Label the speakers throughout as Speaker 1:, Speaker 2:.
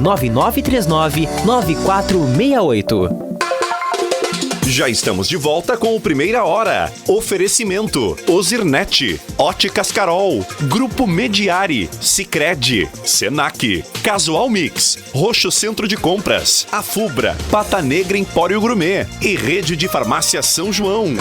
Speaker 1: 9939-9468.
Speaker 2: Já estamos de volta com o Primeira Hora. Oferecimento: Ozirnet, Óticas Carol, Grupo Mediari, Sicredi, Senac, Casual Mix, Roxo Centro de Compras, Afubra, Pata Negra Empório Gourmet e Rede de Farmácia São João.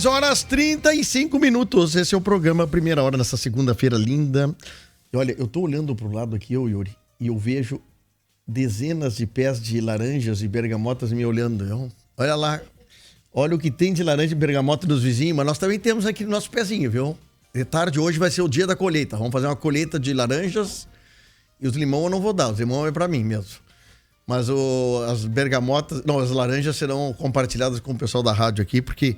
Speaker 3: Horas 35 minutos. Esse é o programa Primeira Hora nessa segunda-feira linda. E olha, eu tô olhando pro lado aqui, Yuri, e eu vejo dezenas de pés de laranjas e bergamotas me olhando. Olha lá, olha o que tem de laranja e bergamota dos vizinhos, mas nós também temos aqui no nosso pezinho, viu? De tarde hoje vai ser o dia da colheita. Vamos fazer uma colheita de laranjas e os limão eu não vou dar, os limão é pra mim mesmo. Mas as bergamotas, não, as laranjas serão compartilhadas com o pessoal da rádio aqui, porque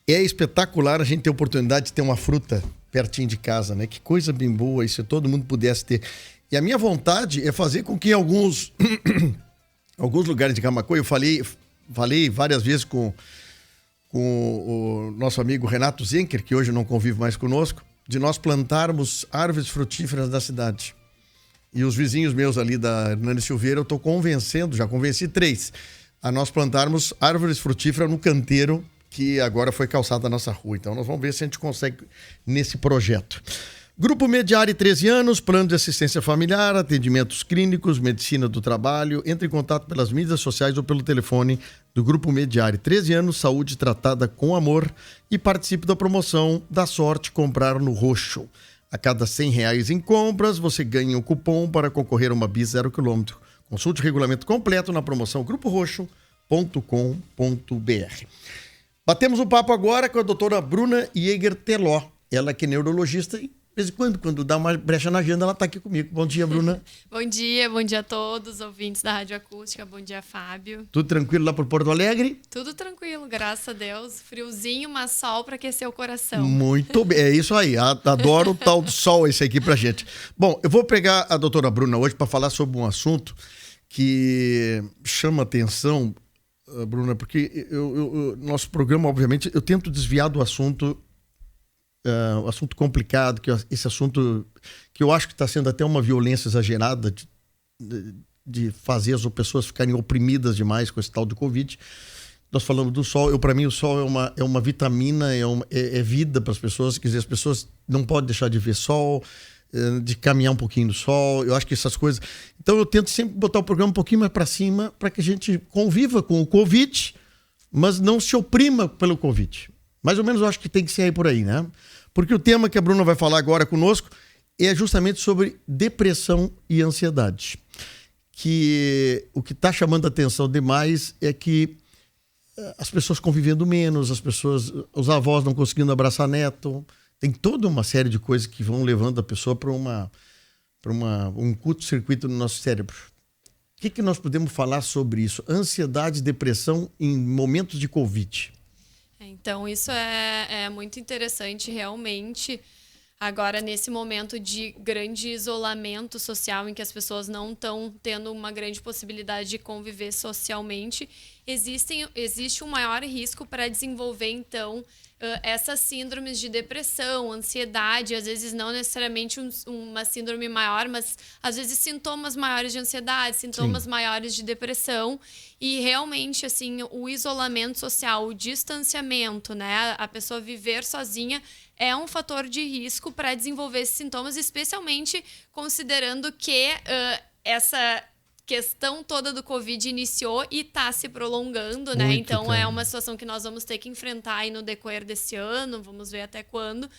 Speaker 3: é espetacular a gente ter a oportunidade de ter uma fruta pertinho de casa, né? Que coisa bem boa, e se todo mundo pudesse ter. E a minha vontade é fazer com que alguns lugares de Camaquã, eu falei várias vezes com o nosso amigo Renato Zenker, que hoje não convive mais conosco, de nós plantarmos árvores frutíferas da cidade. E os vizinhos meus ali da Hernani Silveira, eu estou convencendo, já convenci 3, a nós plantarmos árvores frutíferas no canteiro que agora foi calçada na nossa rua. Então nós vamos ver se a gente consegue nesse projeto. Grupo Mediari, 13 anos, plano de assistência familiar, atendimentos clínicos, medicina do trabalho. Entre em contato pelas mídias sociais ou pelo telefone do Grupo Mediari. 13 anos, saúde tratada com amor, e participe da promoção da sorte comprar no Roxo. A cada R$100 em compras, você ganha um cupom para concorrer a uma bis 0 km. Consulte o regulamento completo na promoção gruporoxo.com.br. Batemos um papo agora com a doutora Bruna Jäger Teló. Ela que é neurologista e, de vez em quando dá uma brecha na agenda, ela está aqui comigo. Bom dia, Bruna.
Speaker 4: Bom dia a todos, ouvintes da Rádio Acústica. Bom dia, Fábio.
Speaker 3: Tudo tranquilo lá por Porto Alegre?
Speaker 4: Tudo tranquilo, graças a Deus. Friozinho, mas sol para aquecer o coração.
Speaker 3: Muito bem, é isso aí. Adoro o tal do sol esse aqui pra gente. Bom, eu vou pegar a doutora Bruna hoje para falar sobre um assunto que chama atenção, Bruna, porque nosso programa, obviamente, eu tento desviar do assunto, o assunto complicado, que esse assunto que eu acho que está sendo até uma violência exagerada de fazer as pessoas ficarem oprimidas demais com esse tal do Covid. Nós falamos do sol. Para mim, o sol é uma vitamina, é vida para as pessoas. Quer dizer, as pessoas não podem deixar de ver sol, de caminhar um pouquinho no sol. Eu acho que essas coisas... Então eu tento sempre botar o programa um pouquinho mais para cima para que a gente conviva com o Covid, mas não se oprima pelo Covid. Mais ou menos eu acho que tem que ser aí por aí, né? Porque o tema que a Bruna vai falar agora conosco é justamente sobre depressão e ansiedade. Que o que está chamando a atenção demais é que as pessoas convivendo menos, os avós não conseguindo abraçar neto, Tem toda uma série de coisas que vão levando a pessoa para um curto-circuito no nosso cérebro. O que nós podemos falar sobre isso? Ansiedade e depressão em momentos de Covid.
Speaker 4: Então, isso é muito interessante, realmente. Agora, nesse momento de grande isolamento social, em que as pessoas não estão tendo uma grande possibilidade de conviver socialmente, existe um maior risco para desenvolver, então, essas síndromes de depressão, ansiedade, às vezes não necessariamente uma síndrome maior, mas às vezes sintomas maiores de ansiedade, sintomas maiores de depressão. E realmente, assim, o isolamento social, o distanciamento, né? A pessoa viver sozinha é um fator de risco para desenvolver esses sintomas, especialmente considerando que essa questão toda do Covid iniciou e está se prolongando, né?
Speaker 3: Muito
Speaker 4: Então,
Speaker 3: tempo.
Speaker 4: é uma situação que nós vamos ter que enfrentar aí no decorrer desse ano, vamos ver até quando.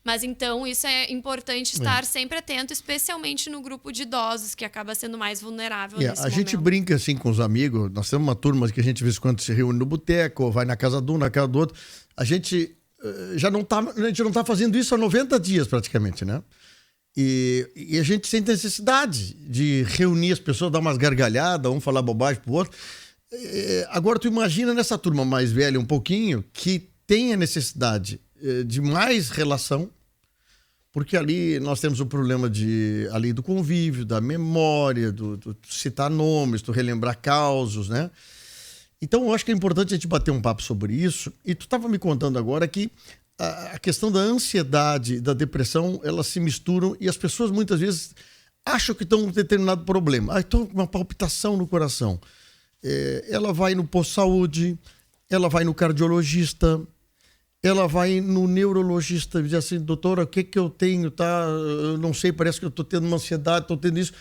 Speaker 4: Mas, então, isso é importante estar sempre atento, especialmente no grupo de idosos, que acaba sendo mais vulnerável nesse momento.
Speaker 3: A gente brinca assim com os amigos, nós temos uma turma que a gente de vez em quando se reúne no boteco, ou vai na casa de um, na casa do outro. A gente não tá fazendo isso há 90 dias praticamente, né? E a gente sente necessidade de reunir as pessoas, dar umas gargalhadas, um falar bobagem pro outro. Agora tu imagina nessa turma mais velha um pouquinho, que tem a necessidade de mais relação, porque ali nós temos o problema ali do convívio, da memória, do citar nomes, do relembrar causos, né? Então eu acho que é importante a gente bater um papo sobre isso. E tu estava me contando agora que a questão da ansiedade e da depressão, elas se misturam e as pessoas muitas vezes acham que estão com um determinado problema. Estou com uma palpitação no coração. Ela vai no posto de saúde, ela vai no cardiologista, ela vai no neurologista e diz assim, doutora, o que eu tenho? Eu não sei, parece que eu estou tendo uma ansiedade, estou tendo isso.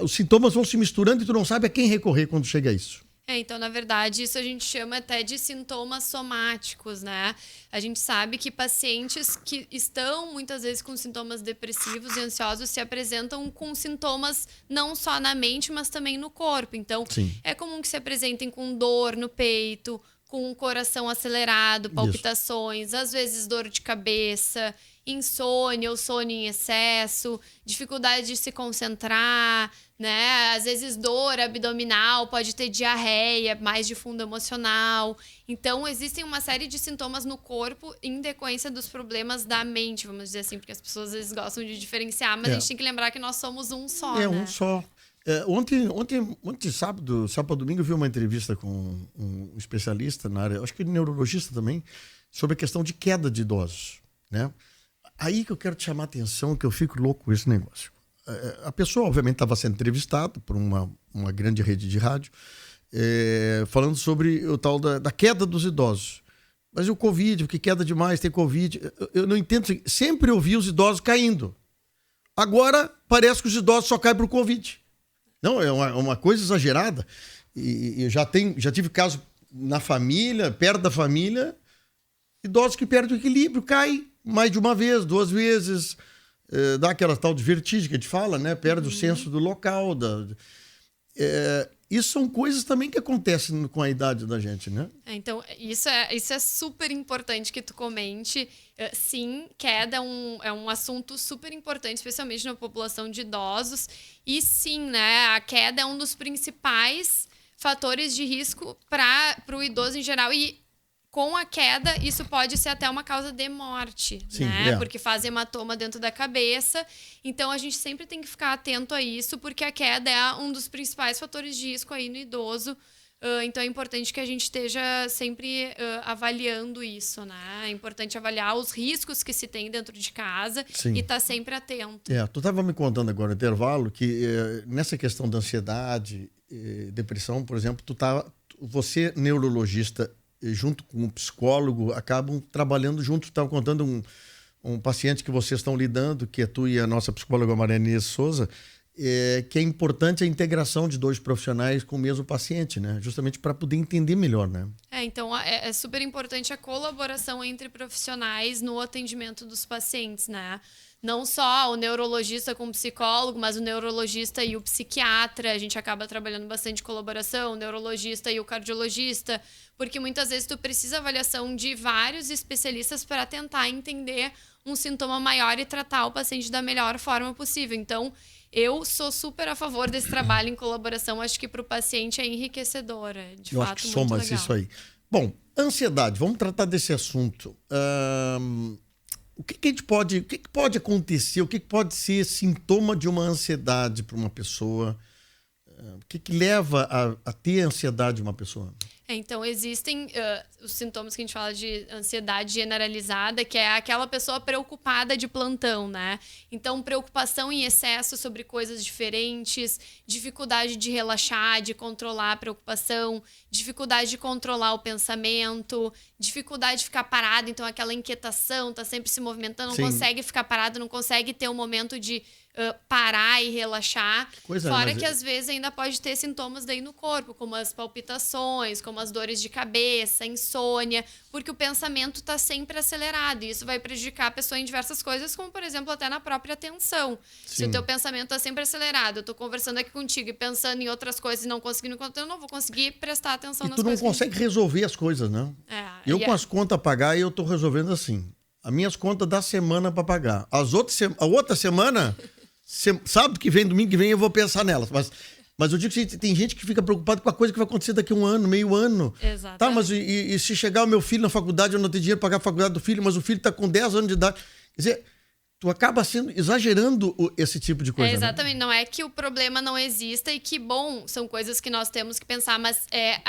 Speaker 3: Os sintomas vão se misturando e tu não sabe a quem recorrer quando chega a isso.
Speaker 4: Então, na verdade, isso a gente chama até de sintomas somáticos, né? A gente sabe que pacientes que estão, muitas vezes, com sintomas depressivos e ansiosos se apresentam com sintomas não só na mente, mas também no corpo. Então, é comum que se apresentem com dor no peito, com o coração acelerado, palpitações, às vezes dor de cabeça, insônia ou sono em excesso, dificuldade de se concentrar, né? Às vezes dor abdominal, pode ter diarreia, mais de fundo emocional. Então, existem uma série de sintomas no corpo em decorrência dos problemas da mente, vamos dizer assim, porque as pessoas às vezes gostam de diferenciar, mas a gente tem que lembrar que nós somos um só, né?
Speaker 3: Um só. Ontem, sábado, domingo, eu vi uma entrevista com um especialista na área, acho que neurologista também, sobre a questão de queda de idosos, né? Aí que eu quero te chamar a atenção, que eu fico louco com esse negócio. A pessoa, obviamente, estava sendo entrevistada por uma grande rede de rádio, falando sobre o tal da queda dos idosos. Mas o Covid, porque queda demais, tem Covid. Eu não entendo. Sempre ouvi os idosos caindo. Agora, parece que os idosos só caem por Covid. Não, é uma coisa exagerada. E eu já tive caso na família, perto da família, idosos que perdem o equilíbrio, caem mais de uma vez, 2 vezes, dá aquela tal de vertigem que a gente fala, né? Perde o senso do local. Isso são coisas também que acontecem com a idade da gente, né?
Speaker 4: Então, isso é super importante que tu comente. Sim, queda é um assunto super importante, especialmente na população de idosos. E sim, né, a queda é um dos principais fatores de risco para o idoso em geral. E com a queda, isso pode ser até uma causa de morte, né? Porque faz hematoma dentro da cabeça. Então, a gente sempre tem que ficar atento a isso, porque a queda é um dos principais fatores de risco aí no idoso. Então, é importante que a gente esteja sempre avaliando isso, né? É importante avaliar os riscos que se tem dentro de casa e estar sempre atento.
Speaker 3: Tu estava me contando agora no intervalo que nessa questão da ansiedade, depressão, por exemplo, você, neurologista, junto com um psicólogo, acabam trabalhando junto. Estava contando um paciente que vocês estão lidando, que é tu e a nossa psicóloga Mariana Souza, que é importante a integração de 2 profissionais com o mesmo paciente, né? Justamente para poder entender melhor, né?
Speaker 4: Então é super importante a colaboração entre profissionais no atendimento dos pacientes, né? Não só o neurologista com o psicólogo, mas o neurologista e o psiquiatra. A gente acaba trabalhando bastante colaboração, o neurologista e o cardiologista, porque muitas vezes tu precisa avaliação de vários especialistas para tentar entender um sintoma maior e tratar o paciente da melhor forma possível. Então, eu sou super a favor desse trabalho em colaboração. Acho que para o paciente é enriquecedor. É de fato
Speaker 3: acho que
Speaker 4: muito
Speaker 3: soma
Speaker 4: legal.
Speaker 3: isso aí. Bom, ansiedade, vamos tratar desse assunto. O que a gente pode, o que pode acontecer, o que pode ser sintoma de uma ansiedade para uma pessoa? O que leva a ter ansiedade de uma pessoa?
Speaker 4: Então, existem os sintomas que a gente fala de ansiedade generalizada, que é aquela pessoa preocupada de plantão, né? Então, preocupação em excesso sobre coisas diferentes, dificuldade de relaxar, de controlar a preocupação, dificuldade de controlar o pensamento, dificuldade de ficar parado, então aquela inquietação, tá sempre se movimentando, não
Speaker 3: Sim.
Speaker 4: consegue ficar parado, não consegue ter um momento de parar e relaxar. Fora que às vezes ainda pode ter sintomas daí no corpo, como as palpitações, como as dores de cabeça, insônia, porque o pensamento está sempre acelerado e isso vai prejudicar a pessoa em diversas coisas, como por exemplo até na própria atenção.
Speaker 3: Sim.
Speaker 4: Se o teu pensamento está sempre acelerado, eu tô conversando aqui contigo e pensando em outras coisas e não conseguindo, eu não vou conseguir prestar atenção nas coisas.
Speaker 3: E tu não consegue resolver as coisas, né? Eu com as contas a pagar, eu tô resolvendo assim. As minhas contas da semana para pagar. A outra semana, sábado que vem, domingo que vem, eu vou pensar nelas. Mas eu digo que tem gente que fica preocupada com a coisa que vai acontecer daqui a um ano, meio ano.
Speaker 4: Exatamente.
Speaker 3: Tá, mas e se chegar o meu filho na faculdade, eu não tenho dinheiro para pagar a faculdade do filho, mas o filho tá com 10 anos de idade. Quer dizer, tu acaba exagerando esse tipo de coisa.
Speaker 4: Exatamente. Né? Não é que o problema não exista e que, bom, são coisas que nós temos que pensar, mas é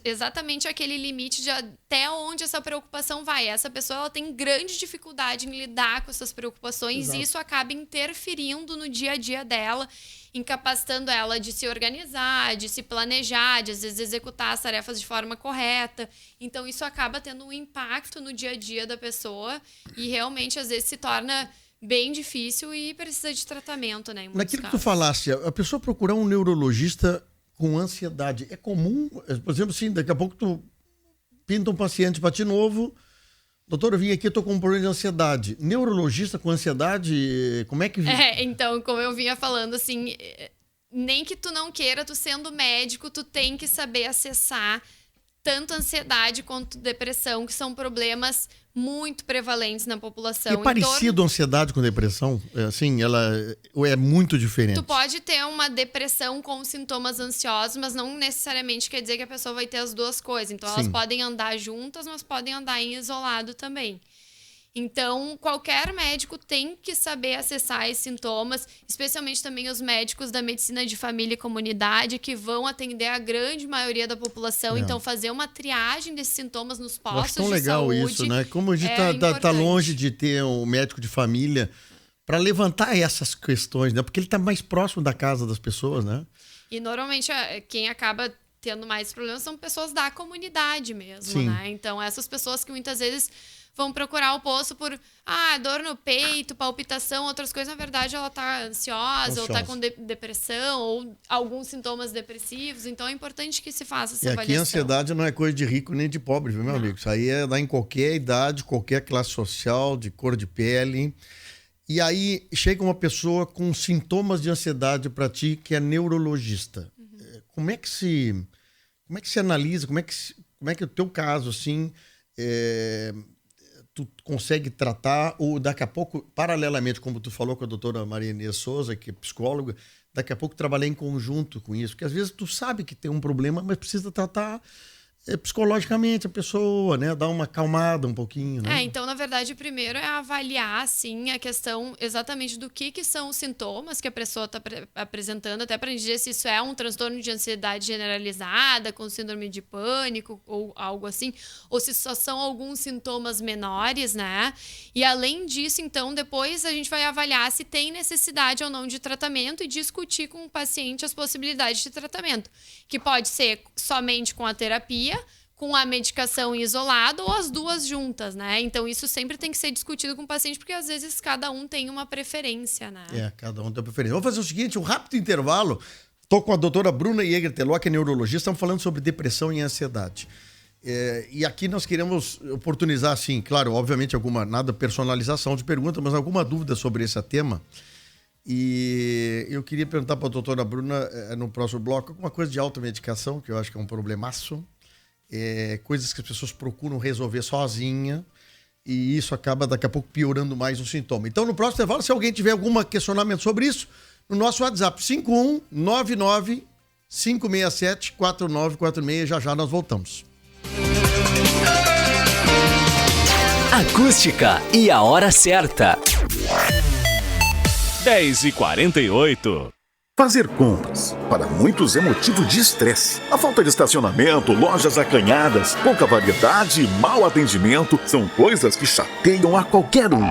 Speaker 4: exatamente aquele limite de até onde essa preocupação vai. Essa pessoa ela tem grande dificuldade em lidar com essas preocupações. Exato. E isso acaba interferindo no dia a dia dela, incapacitando ela de se organizar, de se planejar, de às vezes executar as tarefas de forma correta. Então isso acaba tendo um impacto no dia a dia da pessoa e realmente às vezes se torna bem difícil e precisa de tratamento, né?
Speaker 3: Naquilo que tu falasse, a pessoa procurar um neurologista com ansiedade, é comum? Por exemplo, assim, daqui a pouco tu pinta um paciente para ti novo, doutor, eu vim aqui, eu tô com um problema de ansiedade. Neurologista com ansiedade, como é que...
Speaker 4: Então, como eu vinha falando, assim, nem que tu não queira, tu sendo médico, tu tem que saber acessar tanto ansiedade quanto depressão, que são problemas muito prevalentes na população.
Speaker 3: É parecido ansiedade com depressão? Assim, ou é muito diferente?
Speaker 4: Tu pode ter uma depressão com sintomas ansiosos, mas não necessariamente quer dizer que a pessoa vai ter as duas coisas. Então, elas podem andar juntas, mas podem andar em isolado também. Então, qualquer médico tem que saber acessar esses sintomas, especialmente também os médicos da medicina de família e comunidade, que vão atender a grande maioria da população. Então, fazer uma triagem desses sintomas nos postos de saúde.
Speaker 3: Acho tão legal isso, né? Como a gente tá longe de ter um médico de família para levantar essas questões, né? Porque ele tá mais próximo da casa das pessoas, né?
Speaker 4: E, normalmente, quem acaba tendo mais problemas são pessoas da comunidade mesmo, né? Então, essas pessoas que muitas vezes vão procurar o posto por dor no peito, palpitação, outras coisas. Na verdade, ela tá ansiosa. Ou tá com depressão, ou alguns sintomas depressivos. Então, é importante que se faça essa avaliação.
Speaker 3: E aqui a ansiedade não é coisa de rico nem de pobre, viu, meu amigo? Isso aí dá em qualquer idade, qualquer classe social, de cor de pele. E aí, chega uma pessoa com sintomas de ansiedade para ti, que é neurologista. Como é que se analisa, como é que o teu caso, assim... tu consegue tratar, ou daqui a pouco, paralelamente, como tu falou com a doutora Maria Inês Souza, que é psicóloga, daqui a pouco trabalhar em conjunto com isso, porque às vezes tu sabe que tem um problema, mas precisa tratar psicologicamente a pessoa, né? Dar uma acalmada um pouquinho, né?
Speaker 4: Então, na verdade, primeiro é avaliar, assim, a questão exatamente do que são os sintomas que a pessoa está apresentando, até para dizer se isso é um transtorno de ansiedade generalizada, com síndrome de pânico ou algo assim, ou se só são alguns sintomas menores, né? E além disso, então, depois a gente vai avaliar se tem necessidade ou não de tratamento e discutir com o paciente as possibilidades de tratamento, que pode ser somente com a terapia, com a medicação isolada ou as duas juntas, né? Então, isso sempre tem que ser discutido com o paciente, porque às vezes cada um tem uma preferência, né?
Speaker 3: Cada um tem uma preferência. Vamos fazer o seguinte, um rápido intervalo. Estou com a doutora Bruna Jäger-Teló, que é neurologista, estamos falando sobre depressão e ansiedade. E aqui nós queremos oportunizar, assim, claro, obviamente, nada personalização de pergunta, mas alguma dúvida sobre esse tema. E eu queria perguntar para a doutora Bruna, no próximo bloco, alguma coisa de automedicação, que eu acho que é um problemaço. Coisas que as pessoas procuram resolver sozinha e isso acaba daqui a pouco piorando mais o sintoma. Então, no próximo intervalo, se alguém tiver algum questionamento sobre isso, no nosso WhatsApp 5199-567-4946, já nós voltamos.
Speaker 1: Acústica e a hora certa.
Speaker 5: 10h48.
Speaker 6: Fazer compras, para muitos é motivo de estresse. A falta de estacionamento, lojas acanhadas, pouca variedade e mau atendimento são coisas que chateiam a qualquer um.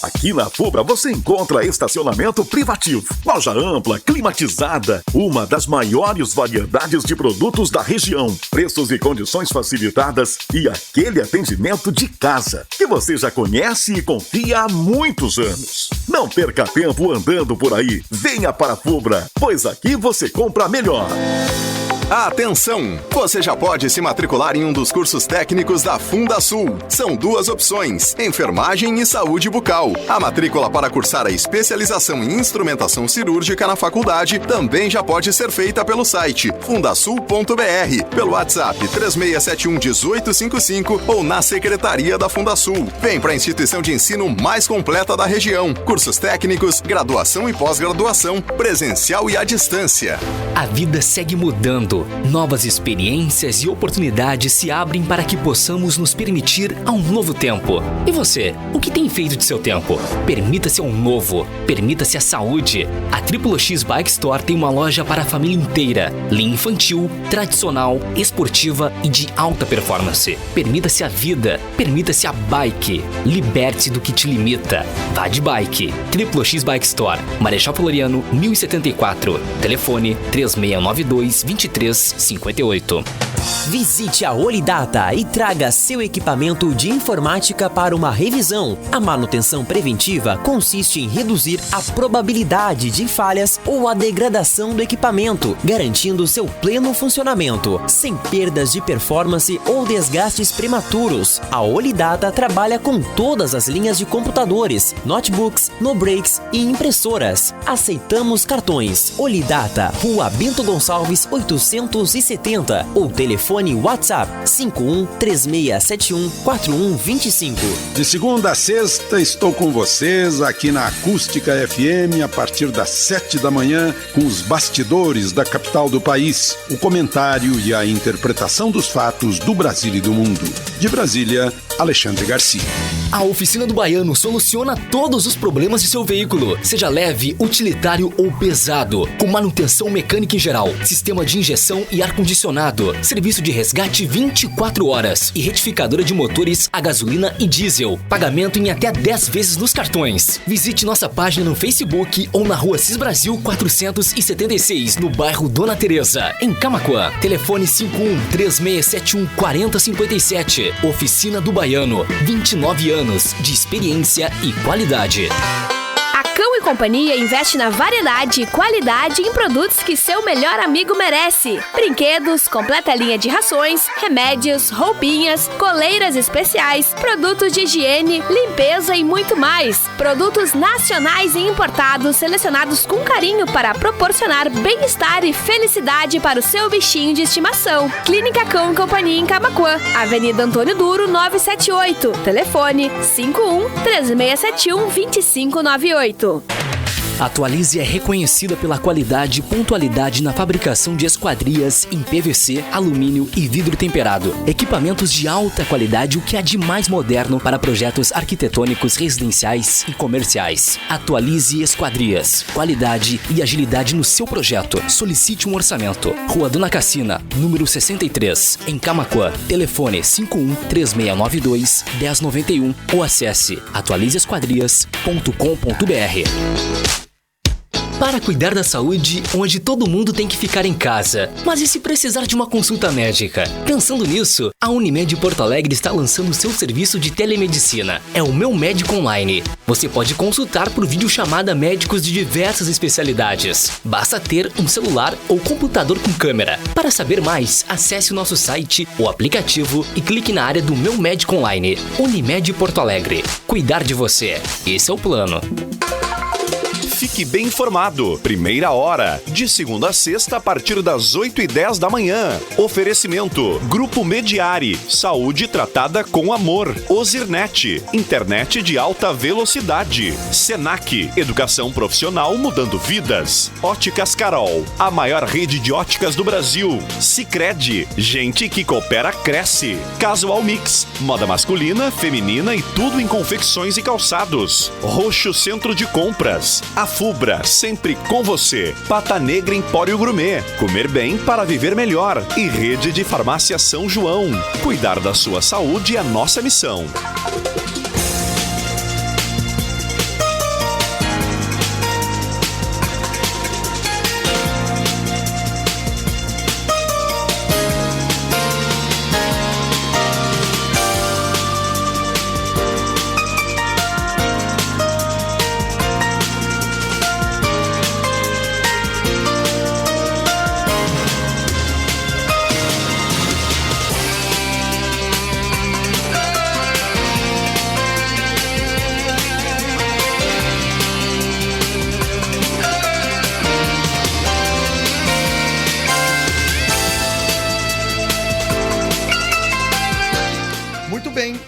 Speaker 6: Aqui na Fubra você encontra estacionamento privativo, loja ampla, climatizada, uma das maiores variedades de produtos da região, preços e condições facilitadas e aquele atendimento de casa que você já conhece e confia há muitos anos. Não perca tempo andando por aí, venha para a Fubra, pois aqui você compra melhor.
Speaker 2: Atenção! Você já pode se matricular em um dos cursos técnicos da Fundasul. São 2 opções: enfermagem e saúde bucal. A matrícula para cursar a especialização em instrumentação cirúrgica na faculdade também já pode ser feita pelo site fundasul.br, pelo WhatsApp 3671-1855 ou na Secretaria da Fundasul. Vem para a instituição de ensino mais completa da região. Cursos técnicos, graduação e pós-graduação, presencial e à distância.
Speaker 1: A vida segue mudando. Novas experiências e oportunidades se abrem para que possamos nos permitir a um novo tempo. E você, o que tem feito de seu tempo? Permita-se ao novo, permita-se a saúde. A Triplo X Bike Store tem uma loja para a família inteira. Linha infantil, tradicional, esportiva e de alta performance. Permita-se a vida, permita-se a bike. Liberte-se do que te limita. Vá de bike. Triplo X Bike Store, Marechal Floriano, 1074. Telefone 3692-2358.
Speaker 7: Visite a Olidata e traga seu equipamento de informática para uma revisão. A manutenção preventiva consiste em reduzir a probabilidade de falhas ou a degradação do equipamento, garantindo seu pleno funcionamento, sem perdas de performance ou desgastes prematuros. A Olidata trabalha com todas as linhas de computadores, notebooks, no-breaks e impressoras. Aceitamos cartões. Olidata, Rua Bento Gonçalves, 870 ou telefone WhatsApp 5136714125.
Speaker 8: De segunda a sexta estou com vocês aqui na Acústica FM a partir das 7 da manhã com os bastidores da capital do país, o comentário e a interpretação dos fatos do Brasil e do mundo. De Brasília, Alexandre Garcia.
Speaker 1: A Oficina do Baiano soluciona todos os problemas de seu veículo, seja leve, utilitário ou pesado, com manutenção mecânica em geral, sistema de injeção e ar-condicionado, serviço de resgate 24 horas e retificadora de motores a gasolina e diesel. Pagamento em até 10 vezes nos cartões. Visite nossa página no Facebook ou na Rua Cis Brasil 476, no bairro Dona Teresa, em Camaquã. Telefone 5136714057. Oficina do Baiano, 29 anos de experiência e qualidade.
Speaker 9: Cão e Companhia investe na variedade e qualidade em produtos que seu melhor amigo merece. Brinquedos, completa linha de rações, remédios, roupinhas, coleiras especiais, produtos de higiene, limpeza e muito mais. Produtos nacionais e importados selecionados com carinho para proporcionar bem-estar e felicidade para o seu bichinho de estimação. Clínica Cão e Companhia em Camaquã, Avenida Antônio Duro, 978. Telefone 513671-2598.
Speaker 1: Atualize é reconhecida pela qualidade e pontualidade na fabricação de esquadrias em PVC, alumínio e vidro temperado. Equipamentos de alta qualidade, o que há de mais moderno para projetos arquitetônicos, residenciais e comerciais. Atualize Esquadrias. Qualidade e agilidade no seu projeto. Solicite um orçamento. Rua Dona Cassina, número 63, em Camaquã. Telefone 513692-1091 ou acesse atualizeesquadrias.com.br. Para cuidar da saúde, onde todo mundo tem que ficar em casa. Mas e se precisar de uma consulta médica? Pensando nisso, a Unimed Porto Alegre está lançando seu serviço de telemedicina. É o Meu Médico Online. Você pode consultar por videochamada médicos de diversas especialidades. Basta ter um celular ou computador com câmera. Para saber mais, acesse o nosso site, o aplicativo e clique na área do Meu Médico Online. Unimed Porto Alegre. Cuidar de você. Esse é o plano.
Speaker 2: Fique bem informado. Primeira hora, de segunda a sexta, a partir das 8h10 da manhã. Oferecimento: Grupo Mediari. Saúde tratada com amor. Ozirnet. Internet de alta velocidade. Senac. Educação profissional mudando vidas. Óticas Carol. A maior rede de óticas do Brasil. Sicredi. Gente que coopera cresce. Casual Mix. Moda masculina, feminina e tudo em confecções e calçados. Roxo Centro de Compras. A Fubra, sempre com você. Pata Negra Empório Gourmet. Comer bem para viver melhor. E Rede de Farmácia São João. Cuidar da sua saúde é a nossa missão.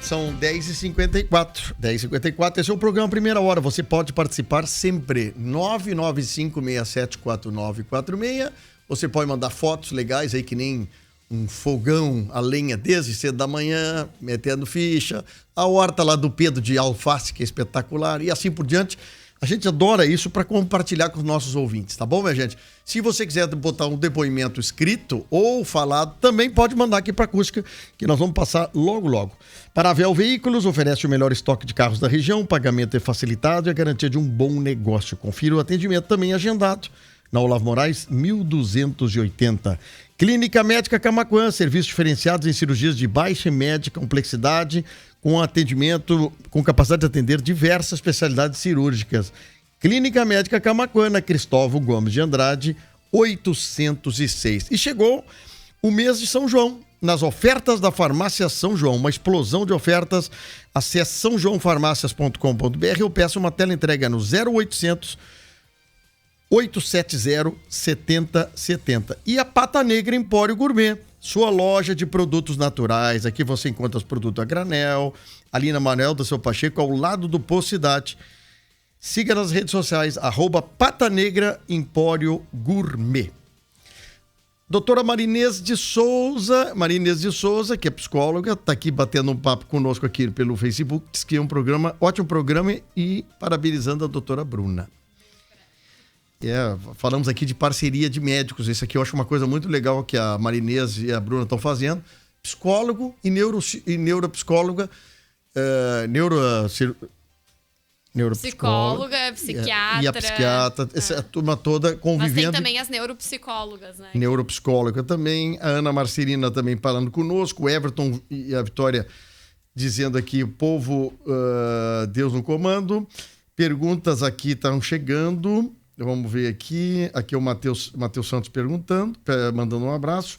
Speaker 3: São 10h54. 10h54, esse é o programa Primeira Hora. Você pode participar sempre. 995674946. Você pode mandar fotos legais aí, que nem um fogão a lenha desde cedo da manhã, metendo ficha. A horta lá do Pedro de alface, que é espetacular. E assim por diante. A gente adora isso para compartilhar com os nossos ouvintes, tá bom, minha gente? Se você quiser botar um depoimento escrito ou falado, também pode mandar aqui para a Acústica, que nós vamos passar logo, logo. Paravel Veículos oferece o melhor estoque de carros da região, o pagamento é facilitado e a garantia de um bom negócio. Confira o atendimento também agendado na Olavo Moraes, 1280. Clínica Médica Camaquã, serviços diferenciados em cirurgias de baixa e média complexidade, com atendimento, com capacidade de atender diversas especialidades cirúrgicas. Clínica Médica Camaquã, na Cristóvão Gomes de Andrade, 806. E chegou o mês de São João, nas ofertas da Farmácia São João, uma explosão de ofertas. Acesse sãojoãofarmácias.com.br ou peça uma teleentrega no 0800 870 7070. E a Pata Negra Empório Gourmet, sua loja de produtos naturais. Aqui você encontra os produtos a granel, ali na Manuel da Seu Pacheco, ao lado do Posto Cidade. Siga nas redes sociais, @Pata Negra Empório Gourmet. Doutora Marinês de Souza, que é psicóloga, está aqui batendo um papo conosco aqui pelo Facebook, diz que é um programa, ótimo programa, e parabenizando a doutora Bruna. Falamos aqui de parceria de médicos. Isso aqui eu acho uma coisa muito legal que a Marinês e a Bruna estão fazendo. Psicólogo e neuropsicóloga,
Speaker 4: psicóloga, psiquiatra.
Speaker 3: E a psiquiatra, essa turma toda convivendo.
Speaker 4: Mas tem também as neuropsicólogas, né?
Speaker 3: Neuropsicóloga também. A Ana Marcelina também falando conosco. O Everton e a Vitória dizendo aqui, o povo, Deus no comando. Perguntas aqui estão chegando. Vamos ver aqui. Aqui é o Matheus Santos perguntando, mandando um abraço.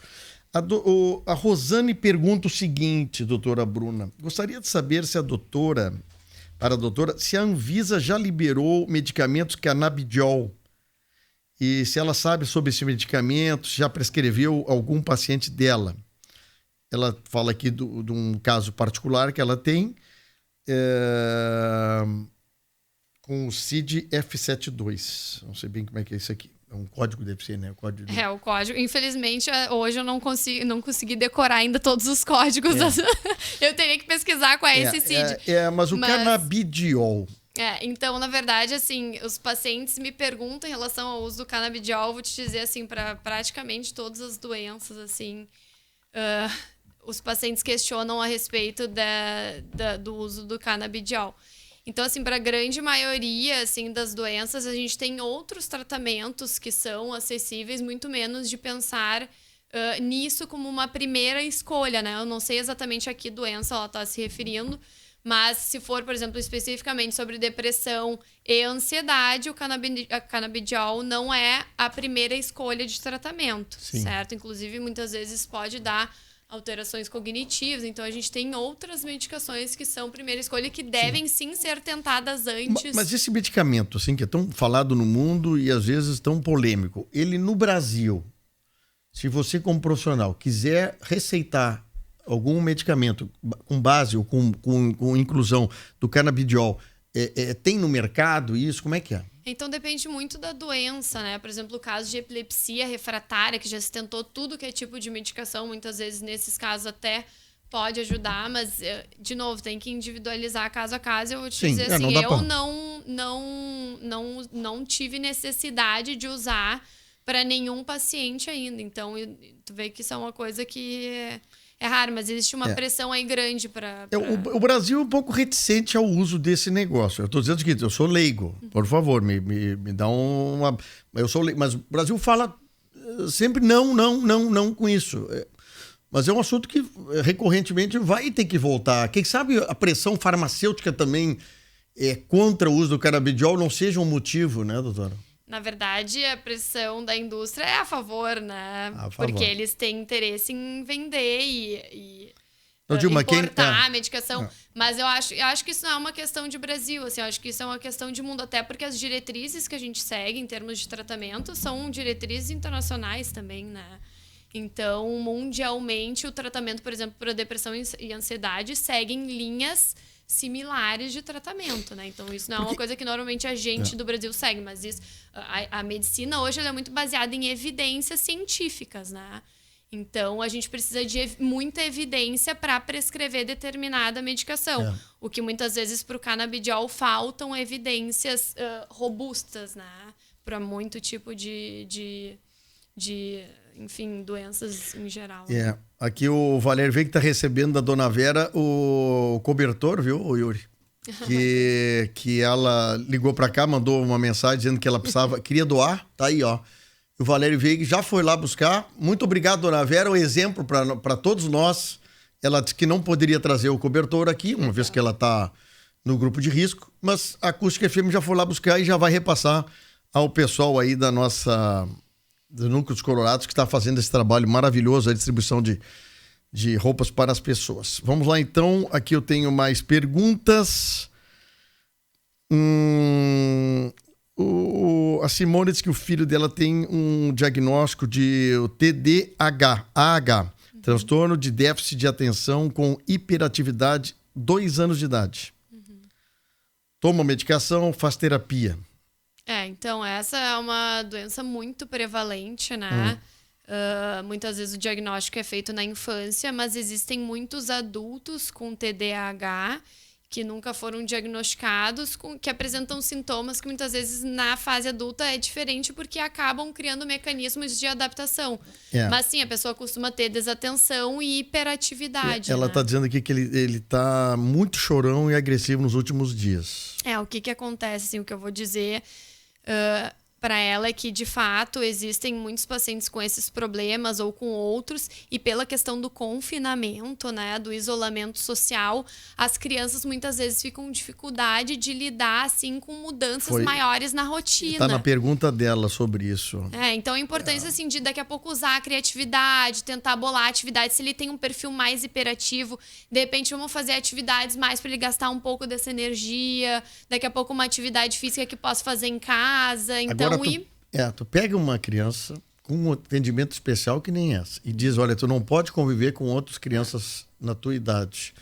Speaker 3: A Rosane pergunta o seguinte, doutora Bruna. Gostaria de saber se a doutora, se a Anvisa já liberou medicamentos canabidiol e se ela sabe sobre esse medicamento, se já prescreveu algum paciente dela. Ela fala aqui de um caso particular que ela tem, com o CID F72. Não sei bem como é que é isso aqui. É um código, deve ser, né? O código.
Speaker 4: O código. Infelizmente, hoje eu não consegui decorar ainda todos os códigos. Eu teria que pesquisar qual é esse CID.
Speaker 3: Mas o canabidiol.
Speaker 4: Então, na verdade, assim, os pacientes me perguntam em relação ao uso do canabidiol. Vou te dizer, assim, para praticamente todas as doenças, assim, os pacientes questionam a respeito do uso do canabidiol. Então, assim, para a grande maioria, assim, das doenças, a gente tem outros tratamentos que são acessíveis, muito menos de pensar nisso como uma primeira escolha, né? Eu não sei exatamente a que doença ela está se referindo, mas se for, por exemplo, especificamente sobre depressão e ansiedade, o canabidiol não é a primeira escolha de tratamento, certo? Inclusive, muitas vezes pode dar alterações cognitivas. Então, a gente tem outras medicações que são primeira escolha que devem sim ser tentadas antes.
Speaker 3: Mas esse medicamento, assim, que é tão falado no mundo e às vezes tão polêmico, ele no Brasil, se você como profissional quiser receitar algum medicamento com base ou com inclusão do canabidiol, tem no mercado isso? Como é que é?
Speaker 4: Então depende muito da doença, né? Por exemplo, o caso de epilepsia refratária, que já se tentou tudo que é tipo de medicação, muitas vezes nesses casos até pode ajudar, mas, de novo, tem que individualizar caso a caso. Eu vou te dizer assim, eu não tive necessidade de usar para nenhum paciente ainda. Então, tu vê que isso é uma coisa que é raro, mas existe uma pressão aí grande para...
Speaker 3: O Brasil é um pouco reticente ao uso desse negócio. Eu estou dizendo o seguinte, eu sou leigo, por favor, me dá uma... Eu sou leigo, mas o Brasil fala sempre não com isso. Mas é um assunto que recorrentemente vai ter que voltar. Quem sabe a pressão farmacêutica também contra o uso do canabidiol não seja um motivo, né, doutora?
Speaker 4: Na verdade, a pressão da indústria é a favor, né? Porque eles têm interesse em vender e importar a medicação. Mas eu acho que isso não é uma questão de Brasil, assim, eu acho que isso é uma questão de mundo, até porque as diretrizes que a gente segue em termos de tratamento são diretrizes internacionais também, né? Então, mundialmente, o tratamento, por exemplo, para depressão e ansiedade seguem linhas similares de tratamento, né? Então, isso não é uma coisa que normalmente a gente do Brasil segue, mas isso, a medicina hoje ela é muito baseada em evidências científicas, né? Então, a gente precisa de muita evidência para prescrever determinada medicação. O que muitas vezes para o canabidiol faltam evidências robustas, né? Para muito tipo de enfim, doenças em geral.
Speaker 3: Aqui o Valério veio que está recebendo da Dona Vera o cobertor, viu, Yuri? Que ela ligou para cá, mandou uma mensagem dizendo que ela queria doar, tá aí, ó. O Valério Veig já foi lá buscar. Muito obrigado, Dona Vera, um exemplo para todos nós. Ela disse que não poderia trazer o cobertor aqui, uma vez que ela está no grupo de risco, mas a Acústica FM já foi lá buscar e já vai repassar ao pessoal aí da nossa... do Núcleo dos Colorados, que está fazendo esse trabalho maravilhoso, a distribuição de roupas para as pessoas. Vamos lá, então. Aqui eu tenho mais perguntas. A Simone disse que o filho dela tem um diagnóstico de TDAH, transtorno de déficit de atenção com hiperatividade, 2 anos de idade. Toma medicação, faz terapia.
Speaker 4: Então essa é uma doença muito prevalente, né? Muitas vezes o diagnóstico é feito na infância, mas existem muitos adultos com TDAH que nunca foram diagnosticados, que apresentam sintomas que muitas vezes na fase adulta é diferente porque acabam criando mecanismos de adaptação. Mas sim, a pessoa costuma ter desatenção e hiperatividade.
Speaker 3: Ela está dizendo aqui que ele está muito chorão e agressivo nos últimos dias.
Speaker 4: O que acontece, assim, o que eu vou dizer... para ela é que, de fato, existem muitos pacientes com esses problemas ou com outros, e pela questão do confinamento, né, do isolamento social, as crianças muitas vezes ficam com dificuldade de lidar, assim, com mudanças maiores na rotina.
Speaker 3: Está na pergunta dela sobre isso.
Speaker 4: Então a importância, assim, de daqui a pouco usar a criatividade, tentar bolar atividades, se ele tem um perfil mais hiperativo, de repente vamos fazer atividades mais para ele gastar um pouco dessa energia, daqui a pouco uma atividade física que possa fazer em casa, então...
Speaker 3: Agora, tu pega uma criança com um atendimento especial que nem essa e diz, olha, tu não pode conviver com outras crianças na tua idade,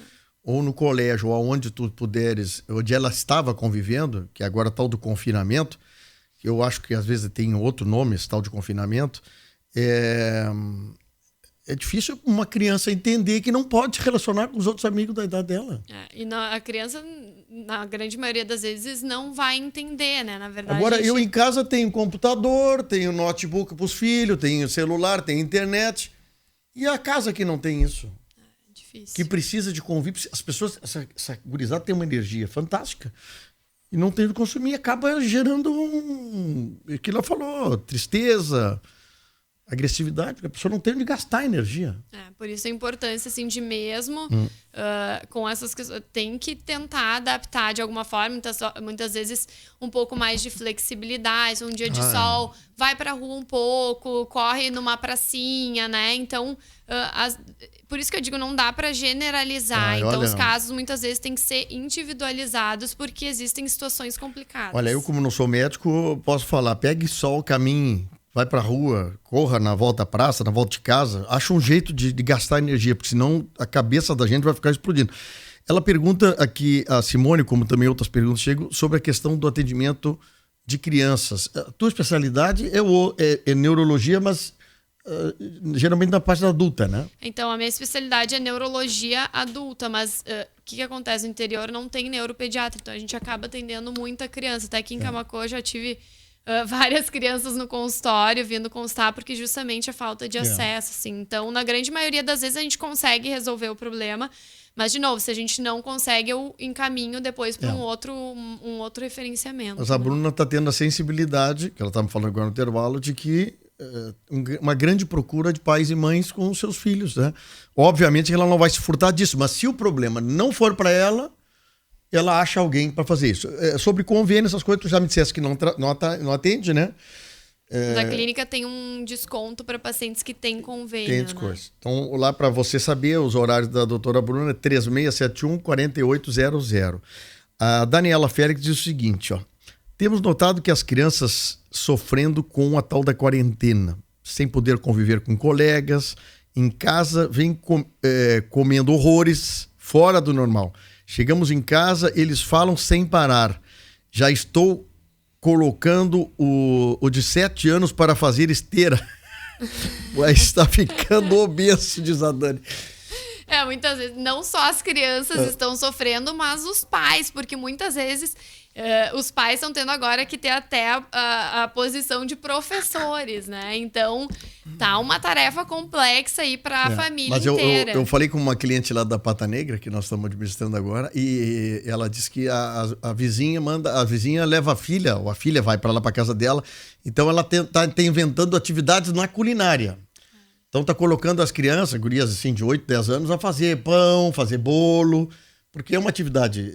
Speaker 3: ou no colégio, ou aonde tu puderes, onde ela estava convivendo, que agora tal do confinamento, que eu acho que às vezes tem outro nome, esse tal de confinamento, é difícil uma criança entender que não pode se relacionar com os outros amigos da idade dela.
Speaker 4: E a criança, na grande maioria das vezes, não vai entender, né? Na verdade.
Speaker 3: Agora, eu em casa tenho computador, tenho notebook para os filhos, tenho celular, tenho internet. E a casa que não tem isso?
Speaker 4: Difícil.
Speaker 3: Que precisa de convívio. As pessoas, essa gurizada tem uma energia fantástica e não tem de consumir. Acaba gerando o que ela falou, tristeza, agressividade, porque a pessoa não tem onde gastar energia.
Speaker 4: Por isso a importância, assim, de mesmo com essas questões, tem que tentar adaptar de alguma forma, muitas vezes um pouco mais de flexibilidade, um dia de sol, vai pra rua um pouco, corre numa pracinha, né? Então, por isso que eu digo, não dá pra generalizar. Então, os casos muitas vezes têm que ser individualizados, porque existem situações complicadas.
Speaker 3: Olha, eu como não sou médico, posso falar, pegue sol, caminhe, vai pra rua, corra na volta da praça, na volta de casa, acha um jeito de gastar energia, porque senão a cabeça da gente vai ficar explodindo. Ela pergunta aqui, a Simone, como também outras perguntas chegam, sobre a questão do atendimento de crianças. A tua especialidade é neurologia, mas geralmente na parte adulta, né?
Speaker 4: Então, a minha especialidade é neurologia adulta, mas o que acontece no interior não tem neuropediatra, então a gente acaba atendendo muita criança. Até aqui em Camaquã eu já tive várias crianças no consultório vindo constar, porque justamente a falta de acesso, assim. Então, na grande maioria das vezes a gente consegue resolver o problema, mas, de novo, se a gente não consegue, eu encaminho depois para um outro referenciamento.
Speaker 3: Mas a Bruna está tendo a sensibilidade, que ela estava falando agora no intervalo, de que uma grande procura de pais e mães com os seus filhos, né? Obviamente que ela não vai se furtar disso, mas se o problema não for para ela acha alguém para fazer isso. Sobre convênio, essas coisas, tu já me disseste que não atende, né?
Speaker 4: Na clínica tem um desconto para pacientes que têm convênio.
Speaker 3: Tem desconto. Então, lá para você saber, os horários da doutora Bruna é 3671-4800. A Daniela Félix diz o seguinte, ó. Temos notado que as crianças sofrendo com a tal da quarentena, sem poder conviver com colegas, em casa, vêm comendo horrores fora do normal. Chegamos em casa, eles falam sem parar. Já estou colocando o de 7 anos para fazer esteira. Mas está ficando obeso, diz a Dani.
Speaker 4: Muitas vezes, não só as crianças estão sofrendo, mas os pais, porque muitas vezes os pais estão tendo agora que ter até a posição de professores, né? Então, tá uma tarefa complexa aí para a família inteira.
Speaker 3: Mas eu falei com uma cliente lá da Pata Negra, que nós estamos administrando agora, e ela disse que a vizinha leva a filha, ou a filha vai para lá para casa dela, então ela tá inventando atividades na culinária. Então tá colocando as crianças, gurias assim de 8, 10 anos, a fazer pão, fazer bolo, porque é uma atividade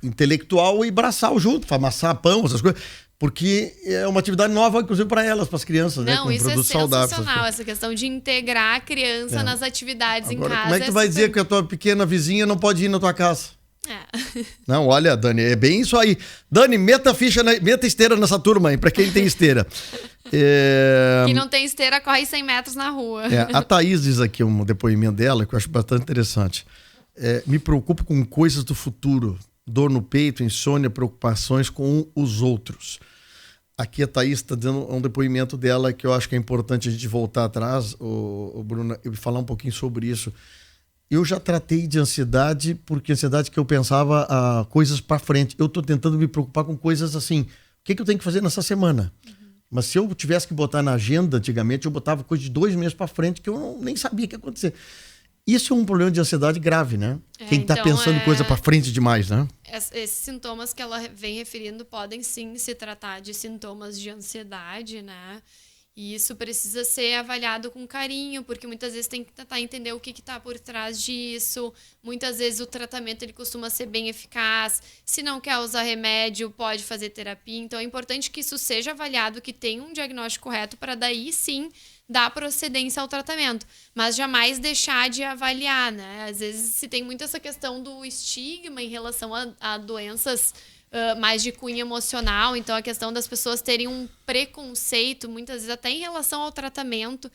Speaker 3: intelectual e braçal junto, amassar pão, essas coisas, porque é uma atividade nova, inclusive, para elas, para as crianças, né? Com
Speaker 4: isso
Speaker 3: produtos
Speaker 4: é
Speaker 3: saudáveis.
Speaker 4: Sensacional, essa questão de integrar a criança nas atividades
Speaker 3: Agora,
Speaker 4: em casa.
Speaker 3: como é que tu vai dizer que a tua pequena vizinha não pode ir na tua casa? Não, olha, Dani, é bem isso aí. Dani, meta esteira nessa turma aí, pra quem tem esteira.
Speaker 4: Quem não tem esteira, corre 100 metros na rua.
Speaker 3: A Thaís diz aqui um depoimento dela, que eu acho bastante interessante. Me preocupo com coisas do futuro. Dor no peito, insônia, preocupações com os outros. Aqui a Thaís está dando um depoimento dela que eu acho que é importante a gente voltar atrás, o Bruno, e falar um pouquinho sobre isso. Eu já tratei de ansiedade, porque ansiedade que eu pensava coisas para frente. Eu estou tentando me preocupar com coisas assim. O que eu tenho que fazer nessa semana? Mas se eu tivesse que botar na agenda, antigamente, eu botava coisa de 2 meses para frente, que eu nem sabia o que ia acontecer. Isso é um problema de ansiedade grave, né? Quem está pensando coisa para frente demais, né?
Speaker 4: Esses sintomas que ela vem referindo podem sim se tratar de sintomas de ansiedade, né? E isso precisa ser avaliado com carinho, porque muitas vezes tem que tentar entender o que está por trás disso. Muitas vezes o tratamento ele costuma ser bem eficaz. Se não quer usar remédio, pode fazer terapia. Então é importante que isso seja avaliado, que tenha um diagnóstico correto para daí sim dar procedência ao tratamento. Mas jamais deixar de avaliar, né? Às vezes se tem muito essa questão do estigma em relação a doenças mais de cunho emocional, então a questão das pessoas terem um preconceito, muitas vezes até em relação ao tratamento.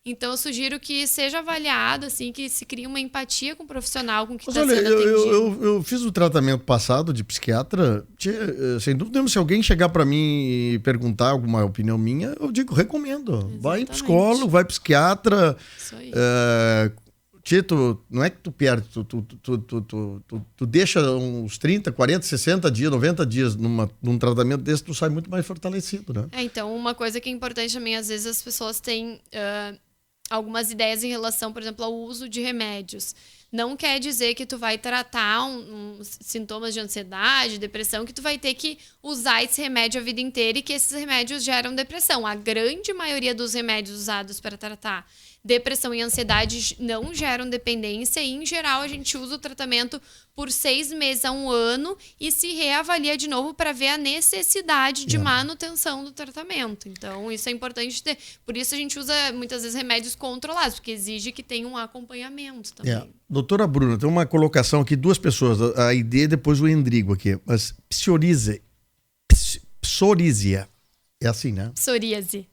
Speaker 4: Então eu sugiro que seja avaliado, assim, que se crie uma empatia com o profissional, com o que está sendo atendido.
Speaker 3: Eu fiz o tratamento passado de psiquiatra, sem dúvida, se alguém chegar para mim e perguntar alguma opinião minha, eu digo, recomendo. Exatamente. Vai em psicólogo, vai psiquiatra. Isso aí. Tito, não é que tu perde, tu deixa uns 30, 40, 60 dias, 90 dias num tratamento desse, tu sai muito mais fortalecido, né?
Speaker 4: Então, uma coisa que é importante também, às vezes as pessoas têm algumas ideias em relação, por exemplo, ao uso de remédios. não quer dizer que tu vai tratar sintomas de ansiedade, depressão, que tu vai ter que usar esse remédio a vida inteira e que esses remédios geram depressão. A grande maioria dos remédios usados para tratar depressão e ansiedade não geram dependência e, em geral, a gente usa o tratamento por 6 meses a 1 ano e se reavalia de novo para ver a necessidade de manutenção do tratamento. Então, isso é importante ter. Por isso, a gente usa, muitas vezes, remédios controlados, porque exige que tenha um acompanhamento também.
Speaker 3: Doutora Bruna, tem uma colocação aqui, 2 pessoas, a Aide e depois o Endrigo aqui. Mas psoríase, é assim, né?
Speaker 4: Psoríase.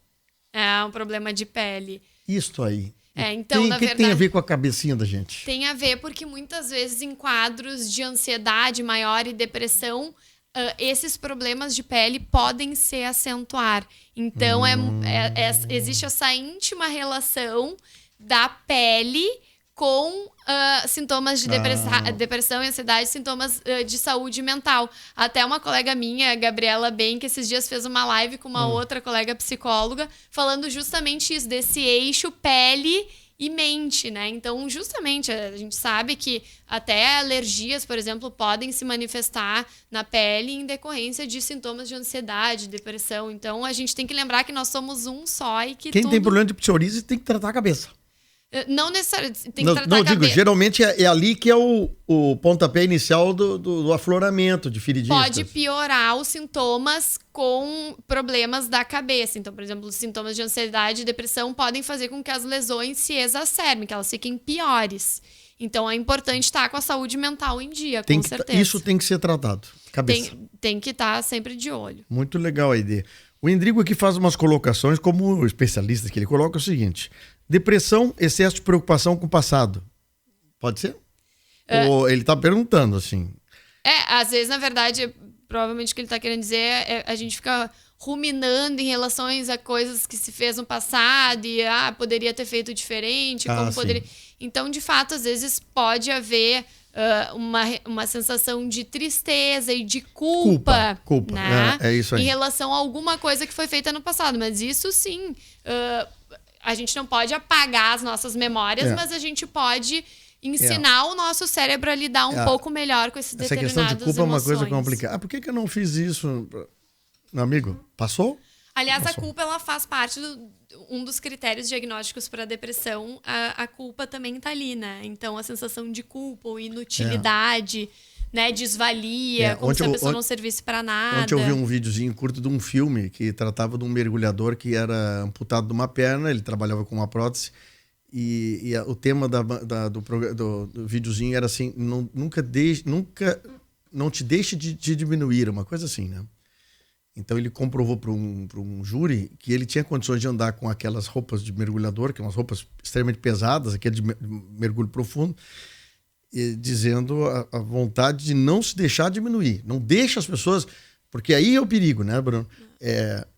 Speaker 4: É um problema de pele.
Speaker 3: Isto aí.
Speaker 4: Então, na verdade,
Speaker 3: tem a ver com a cabecinha da gente?
Speaker 4: Tem a ver porque muitas vezes em quadros de ansiedade maior e depressão, esses problemas de pele podem se acentuar. Então, existe essa íntima relação da pele com sintomas de depressão e ansiedade, sintomas de saúde mental. Até uma colega minha, Gabriela Ben, que esses dias fez uma live com uma outra colega psicóloga, falando justamente isso, desse eixo pele e mente, né? Então, justamente, a gente sabe que até alergias, por exemplo, podem se manifestar na pele em decorrência de sintomas de ansiedade, depressão. Então, a gente tem que lembrar que nós somos um só e que
Speaker 3: Quem tem problema de psoríase tem que tratar a cabeça.
Speaker 4: Não necessariamente, tem que tratar a cabeça.
Speaker 3: Digo, geralmente é ali que é o pontapé inicial do afloramento de feridinhas.
Speaker 4: Pode piorar os sintomas com problemas da cabeça. Então, por exemplo, os sintomas de ansiedade e depressão podem fazer com que as lesões se exacerbem, que elas fiquem piores. Então, é importante estar com a saúde mental em dia, com certeza.
Speaker 3: Isso tem que ser tratado, cabeça.
Speaker 4: Tem que estar sempre de olho.
Speaker 3: Muito legal a ideia. O Endrigo aqui faz umas colocações, como especialista que ele coloca, é o seguinte: depressão, excesso de preocupação com o passado. Pode ser? Ou ele está perguntando, assim.
Speaker 4: Às vezes, na verdade, provavelmente o que ele está querendo dizer é a gente fica ruminando em relação a coisas que se fez no passado e poderia ter feito diferente, como poderia. Então, de fato, às vezes pode haver uma sensação de tristeza e de culpa. Né?
Speaker 3: É isso aí.
Speaker 4: Em relação a alguma coisa que foi feita no passado. Mas isso sim, a gente não pode apagar as nossas memórias, mas a gente pode ensinar o nosso cérebro a lidar um pouco melhor com esses determinados emoções.
Speaker 3: Essa questão de culpa é uma coisa complicada. Por que eu não fiz isso? Meu amigo, passou?
Speaker 4: Aliás, a culpa ela faz parte um dos critérios diagnósticos para depressão. A culpa também está ali, né? Então, a sensação de culpa ou inutilidade, né? Desvalia, como se a pessoa não servisse para nada.
Speaker 3: Ontem eu vi um videozinho curto de um filme que tratava de um mergulhador que era amputado de uma perna, ele trabalhava com uma prótese, e o tema do videozinho era assim: não te deixe de diminuir, uma coisa assim, né? Então ele comprovou para um júri que ele tinha condições de andar com aquelas roupas de mergulhador, que são umas roupas extremamente pesadas, aquele de mergulho profundo, e dizendo a vontade de não se deixar diminuir. Não deixa as pessoas... Porque aí é o perigo, né, Bruno?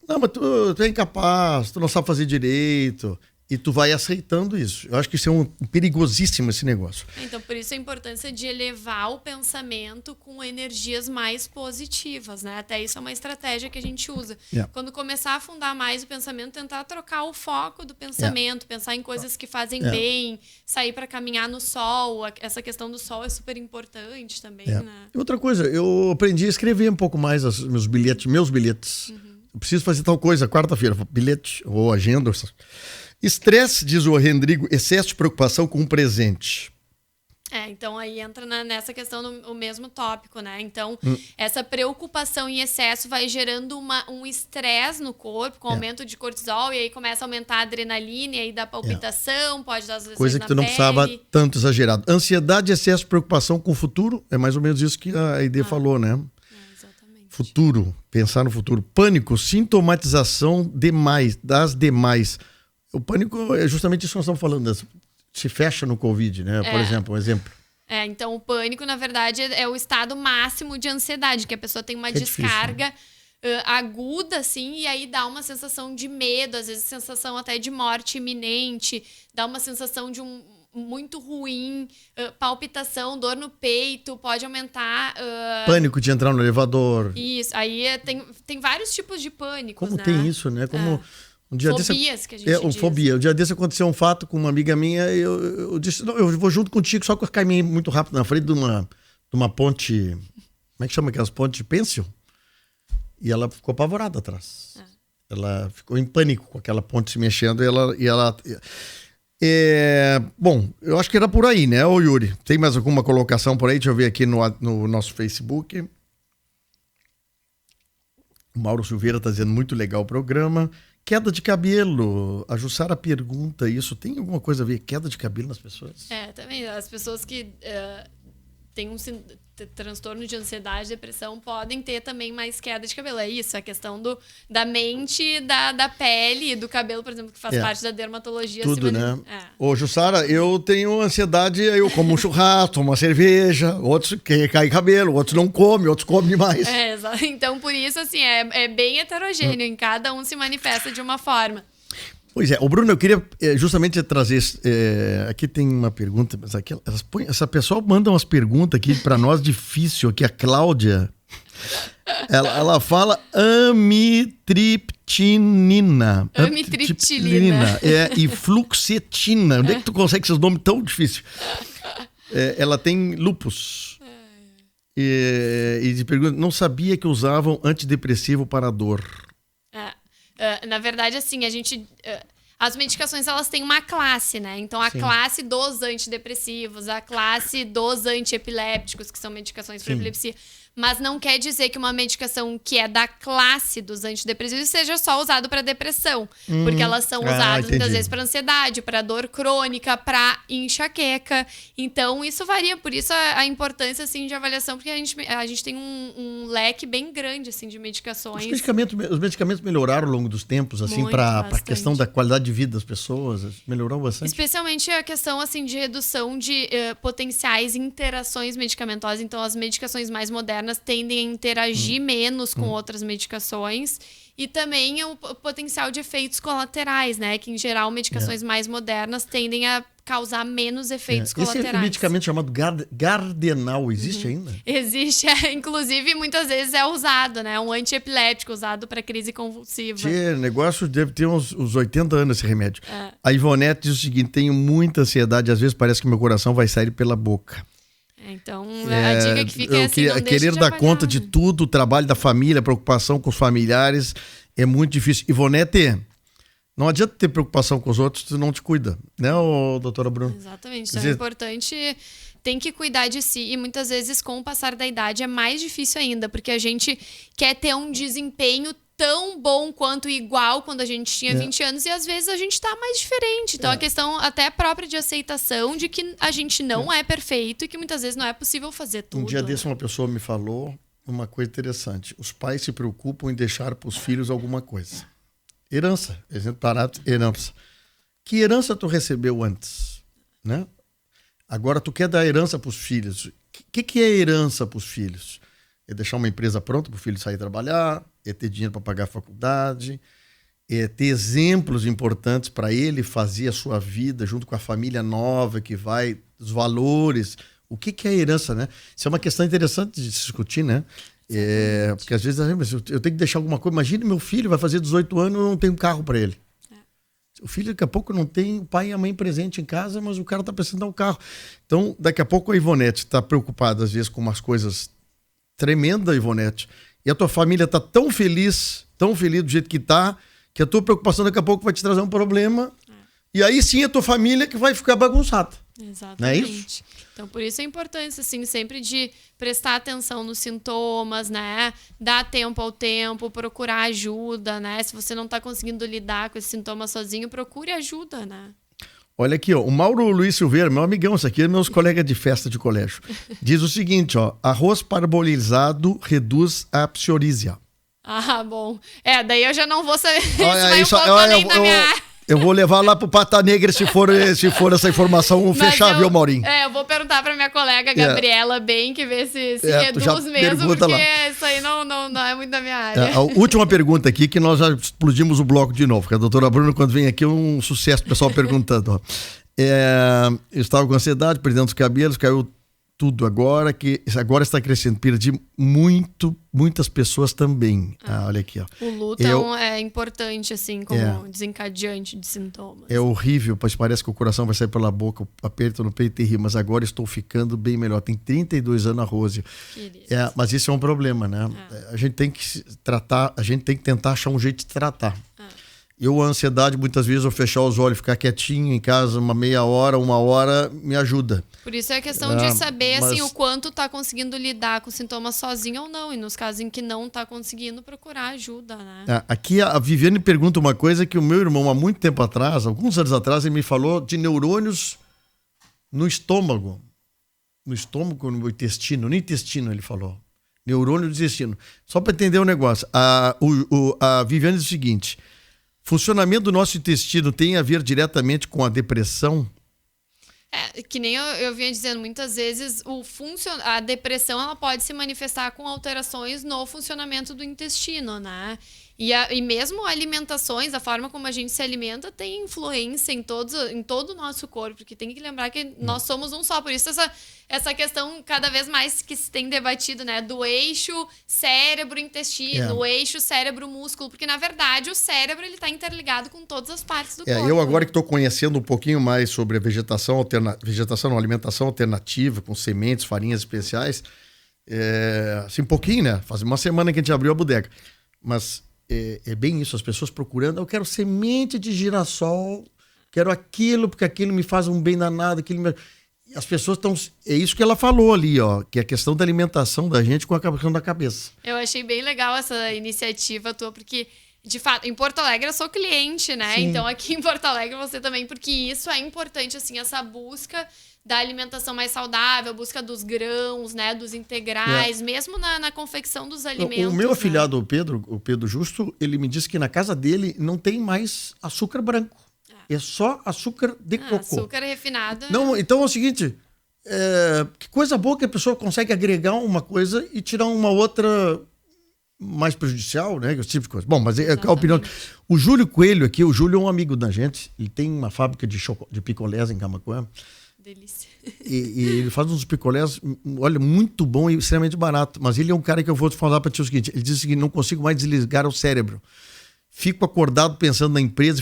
Speaker 3: Não, mas tu é incapaz, tu não sabe fazer direito... E tu vai aceitando isso. Eu acho que isso é perigosíssimo, esse negócio.
Speaker 4: Então, por isso a importância de elevar o pensamento com energias mais positivas, né? Até isso é uma estratégia que a gente usa. Quando começar a afundar mais o pensamento, tentar trocar o foco do pensamento, pensar em coisas que fazem bem, sair para caminhar no sol. Essa questão do sol é super importante também, né?
Speaker 3: E outra coisa, eu aprendi a escrever um pouco mais meus bilhetes. Eu preciso fazer tal coisa, quarta-feira, bilhete ou agenda. Estresse, diz o Rodrigo, excesso de preocupação com o presente.
Speaker 4: Então aí entra nessa questão o mesmo tópico, né? Então, essa preocupação em excesso vai gerando um estresse no corpo, com aumento de cortisol, e aí começa a aumentar a adrenalina, e aí dá palpitação, pode dar as lesões
Speaker 3: coisa que tu não precisava tanto exagerado. Ansiedade, excesso de preocupação com o futuro, é mais ou menos isso que a Aide falou, né?
Speaker 4: Exatamente.
Speaker 3: Futuro, pensar no futuro. Pânico, sintomatização das demais. O pânico é justamente isso que nós estamos falando, se fecha no Covid, né? Por exemplo, um exemplo.
Speaker 4: Então o pânico, na verdade, é o estado máximo de ansiedade, que a pessoa tem uma descarga aguda, assim, e aí dá uma sensação de medo, às vezes sensação até de morte iminente, dá uma sensação de muito ruim, palpitação, dor no peito, pode aumentar...
Speaker 3: Pânico de entrar no elevador.
Speaker 4: Isso, aí tem vários tipos de pânicos,
Speaker 3: Como
Speaker 4: né?
Speaker 3: tem isso, né? Como Um dia
Speaker 4: Fobias que a gente diz.
Speaker 3: Fobia. Um dia desse aconteceu um fato com uma amiga minha e eu disse, não, eu vou junto contigo, só que eu caminhei muito rápido na frente de uma ponte, como é que chama aquelas pontes de pêncil? E ela ficou apavorada atrás. Ela ficou em pânico com aquela ponte se mexendo bom, eu acho que era por aí, né, ô Yuri? Tem mais alguma colocação por aí? Deixa eu ver aqui no nosso Facebook. O Mauro Silveira está dizendo muito legal o programa. Queda de cabelo. A Jussara pergunta isso. Tem alguma coisa a ver queda de cabelo nas pessoas?
Speaker 4: Também. As pessoas que têm um transtorno de ansiedade, depressão, podem ter também mais queda de cabelo. É isso, a questão da mente, da pele, do cabelo, por exemplo, que faz parte da dermatologia.
Speaker 3: Tudo, né? Ô, Jussara, eu tenho ansiedade, eu como um churrasco, tomo uma cerveja, outros cai cabelo, outros não comem, outros comem demais.
Speaker 4: Exato. Então, por isso, assim, é bem heterogêneo, em cada um se manifesta de uma forma.
Speaker 3: Pois é, o Bruno, eu queria justamente trazer. Aqui tem uma pergunta, mas aqui, essa pessoa manda umas perguntas aqui para nós difícil. Aqui a Cláudia, ela fala amitriptilina.
Speaker 4: Amitriptilina.
Speaker 3: E fluoxetina. Onde é que tu consegue esses nomes tão difíceis? Ela tem lúpus. E de pergunta, não sabia que usavam antidepressivo para a dor.
Speaker 4: Na verdade, assim, as medicações, elas têm uma classe, né? Então, a classe dos antidepressivos, a classe dos antiepilépticos, que são medicações para epilepsia. Mas não quer dizer que uma medicação que é da classe dos antidepressivos seja só usada para depressão. Porque elas são usadas muitas vezes para ansiedade, para dor crônica, para enxaqueca. Então, isso varia. Por isso, a importância, assim, de avaliação, porque a gente tem um leque bem grande, assim, de medicações.
Speaker 3: Os medicamentos melhoraram ao longo dos tempos, assim, para a questão da qualidade de vida das pessoas? Melhorou bastante?
Speaker 4: Especialmente a questão, assim, de redução de potenciais interações medicamentosas. Então, as medicações mais modernas tendem a interagir menos com outras medicações, e também o potencial de efeitos colaterais, né? Que, em geral, medicações mais modernas tendem a causar menos efeitos colaterais.
Speaker 3: Esse medicamento chamado Gardenal existe ainda?
Speaker 4: Existe, inclusive muitas vezes é usado, né? Um antiepiléptico usado para crise convulsiva.
Speaker 3: O negócio deve ter uns 80 anos esse remédio. A Ivonete diz o seguinte: tenho muita ansiedade, às vezes parece que meu coração vai sair pela boca.
Speaker 4: Então, a dica que fica é assim, não deixe
Speaker 3: querer
Speaker 4: de
Speaker 3: dar
Speaker 4: avaliar,
Speaker 3: conta de tudo, o trabalho da família, preocupação com os familiares, é muito difícil. Ivonete, não adianta ter preocupação com os outros, tu não te cuida, né, doutora Bruna?
Speaker 4: Exatamente, então é importante, tem que cuidar de si, e muitas vezes com o passar da idade é mais difícil ainda, porque a gente quer ter um desempenho tão bom quanto igual quando a gente tinha 20 anos, e às vezes a gente tá mais diferente. Então a questão até própria de aceitação de que a gente não é perfeito e que muitas vezes não é possível fazer tudo.
Speaker 3: Um dia desse uma pessoa me falou uma coisa interessante: os pais se preocupam em deixar para os filhos alguma coisa. Herança, exemplo barato, herança. Que herança tu recebeu antes, né? Agora tu quer dar herança para os filhos. O que é herança para os filhos? É deixar uma empresa pronta para o filho sair trabalhar, é ter dinheiro para pagar a faculdade, é ter exemplos importantes para ele fazer a sua vida junto com a família nova que vai, os valores. O que é herança, né? Isso é uma questão interessante de se discutir, né? Porque às vezes eu tenho que deixar alguma coisa. Imagina, meu filho vai fazer 18 anos e não tem um carro para ele. O filho daqui a pouco não tem o pai e a mãe presente em casa, mas o cara está precisando dar um carro. Então, daqui a pouco a Ivonete está preocupada às vezes com umas coisas tremendas, Ivonete, e a tua família está tão feliz do jeito que está, que a tua preocupação daqui a pouco vai te trazer um problema, e aí sim a tua família que vai ficar bagunçada.
Speaker 4: Exatamente.
Speaker 3: Não é isso?
Speaker 4: Então, por isso a importância, assim, sempre de prestar atenção nos sintomas, né? Dar tempo ao tempo, procurar ajuda, né? Se você não está conseguindo lidar com esse sintoma sozinho, procure ajuda, né?
Speaker 3: Olha aqui, ó, o Mauro Luiz Silveira, meu amigão, isso aqui é meus colegas de festa de colégio, diz o seguinte, ó: arroz parbolizado reduz a psoríase.
Speaker 4: Ah, bom. Daí eu já não vou saber.
Speaker 3: Eu vou levar lá pro Pata Negra se for essa informação fechar, viu, Maurinho?
Speaker 4: Eu vou perguntar pra minha colega Gabriela bem, que vê se reduz mesmo, porque lá. Isso aí não é muito da minha área.
Speaker 3: A última pergunta aqui, que nós já explodimos o bloco de novo, que a doutora Bruna, quando vem aqui, é um sucesso, o pessoal perguntando. Ó. Eu estava com ansiedade, perdendo os cabelos, caiu tudo. Agora está crescendo. Perdi muitas pessoas também. Olha aqui, ó.
Speaker 4: O luto é importante, assim, como desencadeante de sintomas.
Speaker 3: É horrível, pois parece que o coração vai sair pela boca, aperto no peito e ri, mas agora estou ficando bem melhor. Tem 32 anos a Rose. Mas isso é um problema, né? A gente tem que tratar, a gente tem que tentar achar um jeito de tratar. A ansiedade, muitas vezes, eu fechar os olhos, ficar quietinho em casa, uma meia hora, 1 hora, me ajuda.
Speaker 4: Por isso é a questão de saber assim, o quanto tá conseguindo lidar com sintomas sozinho ou não. E nos casos em que não tá conseguindo, procurar ajuda, né?
Speaker 3: Aqui a Viviane pergunta uma coisa que o meu irmão, há muito tempo atrás, alguns anos atrás, ele me falou de neurônios no estômago. No estômago, no intestino. No intestino, ele falou. Neurônio do intestino. Só para entender o negócio. A Viviane diz o seguinte... Funcionamento do nosso intestino tem a ver diretamente com a depressão?
Speaker 4: Que nem eu vinha dizendo, muitas vezes a depressão ela pode se manifestar com alterações no funcionamento do intestino, né? E mesmo alimentações, a forma como a gente se alimenta tem influência em todo o nosso corpo, porque tem que lembrar que nós somos um só. Por isso essa questão cada vez mais que se tem debatido, né? Do eixo cérebro-intestino, o eixo cérebro-músculo, porque na verdade o cérebro ele está interligado com todas as partes do corpo.
Speaker 3: Eu agora que estou conhecendo um pouquinho mais sobre a alimentação alternativa, com sementes, farinhas especiais, assim, um pouquinho, né? Faz uma semana que a gente abriu a bodega. Mas é bem isso, as pessoas procurando, eu quero semente de girassol, quero aquilo, porque aquilo me faz um bem danado, as pessoas estão... É isso que ela falou ali, ó, que é a questão da alimentação da gente com a questão da cabeça.
Speaker 4: Eu achei bem legal essa iniciativa tua, porque, de fato, em Porto Alegre eu sou cliente, né?
Speaker 3: Sim.
Speaker 4: Então aqui em Porto Alegre você também, porque isso é importante, assim, essa busca da alimentação mais saudável, busca dos grãos, né, dos integrais, mesmo na confecção dos alimentos.
Speaker 3: O meu afilhado, o Pedro Justo, ele me disse que na casa dele não tem mais açúcar branco. É só açúcar de coco.
Speaker 4: Açúcar refinado.
Speaker 3: Não, então é o seguinte, que coisa boa que a pessoa consegue agregar uma coisa e tirar uma outra mais prejudicial, né? Esse tipo de coisa. Bom, mas é a opinião. O Júlio Coelho aqui, o Júlio é um amigo da gente, ele tem uma fábrica de picolés em Camaquã.
Speaker 4: Delícia.
Speaker 3: E ele faz uns picolés, olha, muito bom e extremamente barato. Mas ele é um cara que eu vou te falar para ti o seguinte, ele diz o seguinte, não consigo mais desligar o cérebro. Fico acordado pensando na empresa,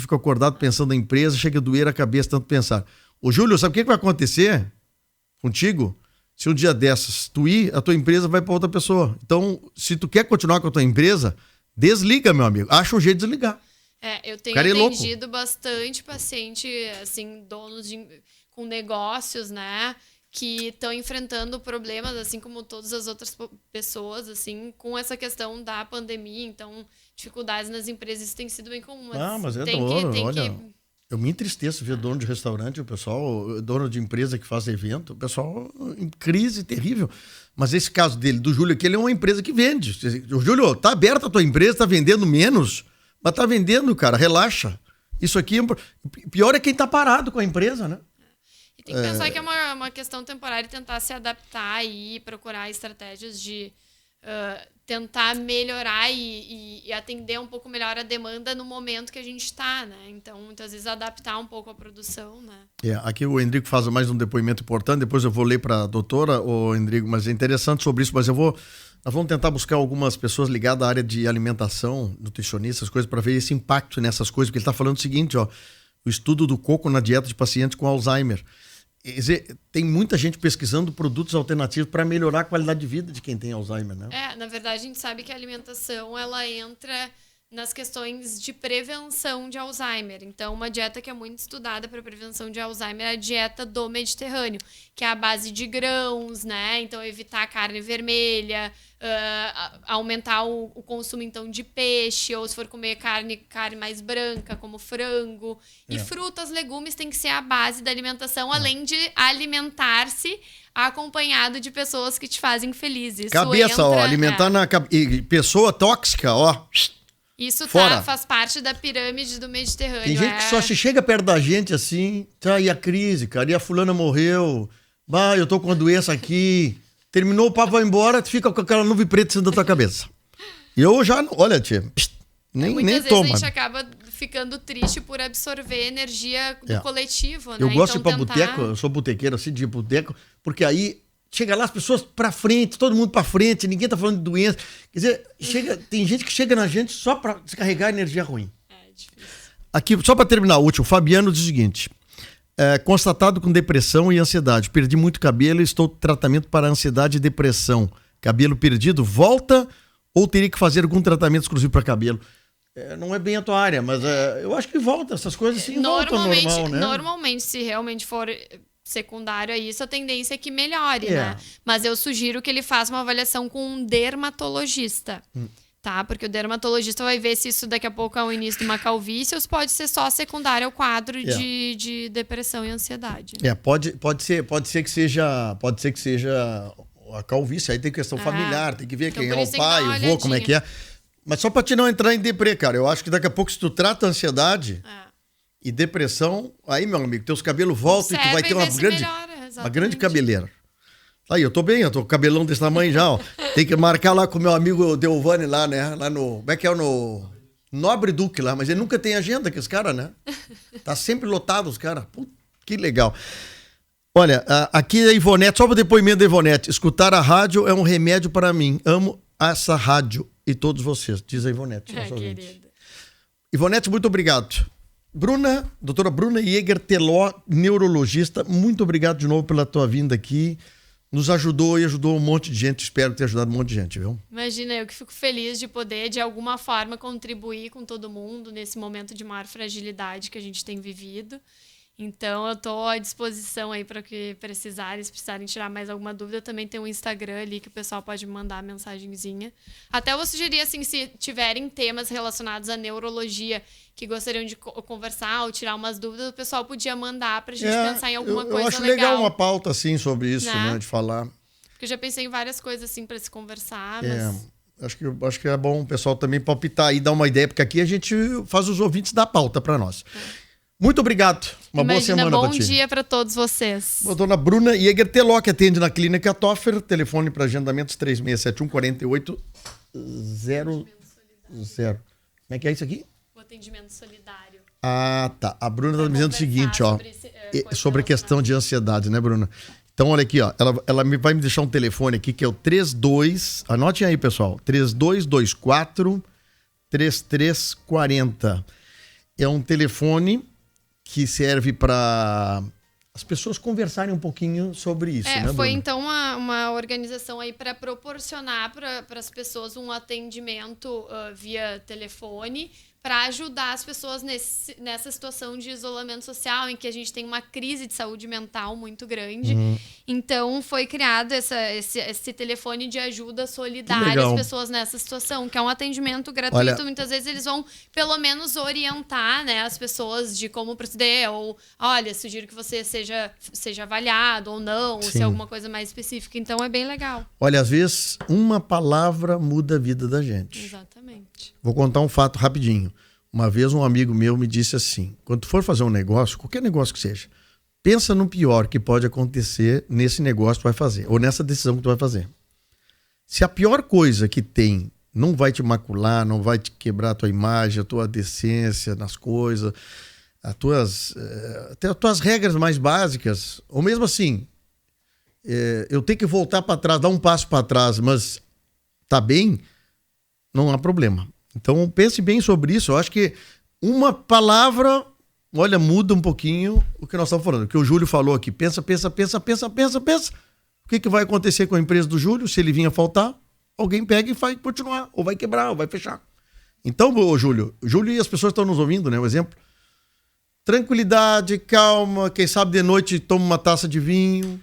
Speaker 3: chega a doer a cabeça tanto pensar. Ô Júlio, sabe o que vai acontecer contigo? Se um dia dessas tu ir, a tua empresa vai para outra pessoa. Então, se tu quer continuar com a tua empresa, desliga, meu amigo. Acha um jeito de desligar.
Speaker 4: Eu tenho atendido bastante paciente, assim, donos com negócios, né, que estão enfrentando problemas, assim como todas as outras pessoas, assim, com essa questão da pandemia. Então, dificuldades nas empresas, isso tem sido bem comum.
Speaker 3: Mas é duro, olha... Eu me entristeço ver dono de restaurante, o pessoal, dono de empresa que faz evento, o pessoal em crise terrível. Mas esse caso dele, do Júlio aqui, ele é uma empresa que vende. O Júlio, tá aberta a tua empresa, tá vendendo menos, mas tá vendendo, cara, relaxa. Isso aqui, pior é quem tá parado com a empresa, né?
Speaker 4: E tem que pensar que é uma questão temporária e tentar se adaptar e procurar estratégias de tentar melhorar e atender um pouco melhor a demanda no momento que a gente está, né? Então, muitas vezes, adaptar um pouco a produção, né?
Speaker 3: Aqui o Endrigo faz mais um depoimento importante, depois eu vou ler para a doutora, o Endrigo, mas é interessante sobre isso, mas nós vamos tentar buscar algumas pessoas ligadas à área de alimentação, nutricionistas, coisas, para ver esse impacto nessas coisas, porque ele está falando o seguinte, ó, o estudo do coco na dieta de pacientes com Alzheimer. Quer dizer, tem muita gente pesquisando produtos alternativos para melhorar a qualidade de vida de quem tem Alzheimer, né?
Speaker 4: Na verdade, a gente sabe que a alimentação, ela entra nas questões de prevenção de Alzheimer. Então, uma dieta que é muito estudada para prevenção de Alzheimer é a dieta do Mediterrâneo, que é a base de grãos, né? Então, evitar a carne vermelha, aumentar o consumo, então, de peixe, ou se for comer carne mais branca, como frango. E frutas, legumes tem que ser a base da alimentação, além de alimentar-se acompanhado de pessoas que te fazem feliz. Isso
Speaker 3: cabeça, alimentar na pessoa tóxica,
Speaker 4: Isso faz parte da pirâmide do Mediterrâneo.
Speaker 3: Tem gente que só se chega perto da gente assim, e a crise, cara, e a fulana morreu, eu tô com uma doença aqui, terminou o papo, vai embora, tu fica com aquela nuvem preta em cima da tua cabeça. E eu já, olha, tia, nem toma.
Speaker 4: Muitas vezes a gente acaba ficando triste por absorver energia do coletivo, né?
Speaker 3: Eu gosto de ir pra boteco, eu sou botequeiro assim, de boteco, porque aí chega lá, as pessoas pra frente, todo mundo pra frente, ninguém tá falando de doença. Quer dizer, tem gente que chega na gente só pra descarregar energia ruim.
Speaker 4: É difícil.
Speaker 3: Aqui, só pra terminar, o último, Fabiano diz o seguinte: constatado com depressão e ansiedade. Perdi muito cabelo e estou em tratamento para ansiedade e depressão. Cabelo perdido, volta ou teria que fazer algum tratamento exclusivo para cabelo? Não é bem a tua área, mas eu acho que volta. Essas coisas sim voltam ao normal, né?
Speaker 4: Normalmente, se realmente for secundário a isso, a tendência é que melhore, né? Mas eu sugiro que ele faça uma avaliação com um dermatologista. Tá? Porque o dermatologista vai ver se isso daqui a pouco é o início de uma calvície ou se pode ser só secundário ao quadro de depressão e ansiedade.
Speaker 3: Pode ser que seja a calvície, aí tem questão familiar, tem que ver então, quem é o pai, o avô, como é que é. Mas só pra te não entrar em deprê, cara, eu acho que daqui a pouco se tu trata a ansiedade e depressão, aí, meu amigo, teus cabelos voltam e tu vai ter uma grande cabeleira. Aí, eu tô bem, eu tô com cabelão desse tamanho já, ó. Tem que marcar lá com o meu amigo Deovani lá, né? Lá no... Como é que é? No Nobre Duque lá. Mas ele nunca tem agenda, que esse cara, né? Tá sempre lotado os caras. Que legal. Olha, aqui é a Ivonete, só para o depoimento da Ivonete. Escutar a rádio é um remédio para mim. Amo essa rádio e todos vocês, diz a Ivonete. Ivonete, muito obrigado. Doutora Bruna Jäger Teló, neurologista, muito obrigado de novo pela tua vinda aqui. Nos ajudou e ajudou um monte de gente. Espero ter ajudado um monte de gente, viu?
Speaker 4: Imagina, eu que fico feliz de poder, de alguma forma, contribuir com todo mundo nesse momento de maior fragilidade que a gente tem vivido. Então, eu tô à disposição aí para que precisarem, se precisarem tirar mais alguma dúvida. Eu também tenho um Instagram ali que o pessoal pode me mandar mensagenzinha. Até eu vou sugerir, assim, se tiverem temas relacionados à neurologia que gostariam de conversar ou tirar umas dúvidas, o pessoal podia mandar pra gente pensar em alguma coisa legal.
Speaker 3: Eu acho legal uma pauta, assim, sobre isso, né? De falar.
Speaker 4: Porque eu já pensei em várias coisas, assim, para se conversar,
Speaker 3: mas... Acho que é bom o pessoal também palpitar e dar uma ideia, porque aqui a gente faz os ouvintes dar pauta para nós. Muito obrigado. Boa semana para ti.
Speaker 4: Bom dia para todos vocês.
Speaker 3: A dona Bruna Jäger Teló, que atende na Clínica Toffer. Telefone para agendamentos 3671-4800. Como é que é isso aqui?
Speaker 4: O atendimento solidário.
Speaker 3: Ah, tá. A Bruna está me dizendo o seguinte, ó. Sobre a questão de ansiedade, né, Bruna? Então, olha aqui, ó. Ela vai me deixar um telefone aqui, que é o 32... Anotem aí, pessoal. 3224-3340. É um telefone que serve para as pessoas conversarem um pouquinho sobre isso, né,
Speaker 4: foi
Speaker 3: Bruna?
Speaker 4: então uma organização aí para proporcionar para as pessoas um atendimento via telefone para ajudar as pessoas nessa situação de isolamento social em que a gente tem uma crise de saúde mental muito grande. Então, foi criado esse telefone de ajuda solidária às pessoas nessa situação, que é um atendimento gratuito. Olha, muitas vezes eles vão, pelo menos, orientar, né, as pessoas de como proceder, ou, olha, sugiro que você seja avaliado ou não, ou se é alguma coisa mais específica. Então, é bem legal.
Speaker 3: Olha, às vezes, uma palavra muda a vida da gente.
Speaker 4: Exatamente.
Speaker 3: Vou contar um fato rapidinho. Uma vez um amigo meu me disse assim: quando tu for fazer um negócio, qualquer negócio que seja, pensa no pior que pode acontecer nesse negócio que tu vai fazer, ou nessa decisão que tu vai fazer. Se a pior coisa que tem não vai te macular, não vai te quebrar a tua imagem, a tua decência nas coisas, até as tuas regras mais básicas, ou mesmo assim, eu tenho que voltar para trás, dar um passo para trás, mas tá bem, não há problema. Então, pense bem sobre isso. Eu acho que uma palavra, olha, muda um pouquinho o que nós estamos falando. O que o Júlio falou aqui. Pensa. O que vai acontecer com a empresa do Júlio? Se ele vir a faltar, alguém pega e vai continuar. Ou vai quebrar, ou vai fechar. Então, Júlio e as pessoas que estão nos ouvindo, né? O exemplo. Tranquilidade, calma. Quem sabe de noite toma uma taça de vinho.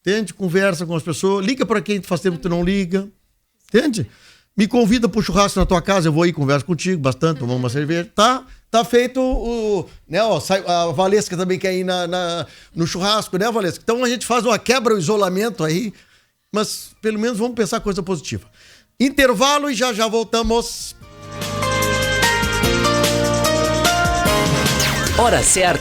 Speaker 3: Entende? Conversa com as pessoas. Liga para quem faz tempo que tu não liga. Entende? Me convida pro churrasco na tua casa, eu vou ir, converso contigo bastante, tomar uma cerveja. Tá feito né, ó, a Valesca também quer ir no churrasco, né, Valesca? Então a gente faz uma quebra, o isolamento aí, mas pelo menos vamos pensar coisa positiva. Intervalo e já voltamos.
Speaker 7: Hora certa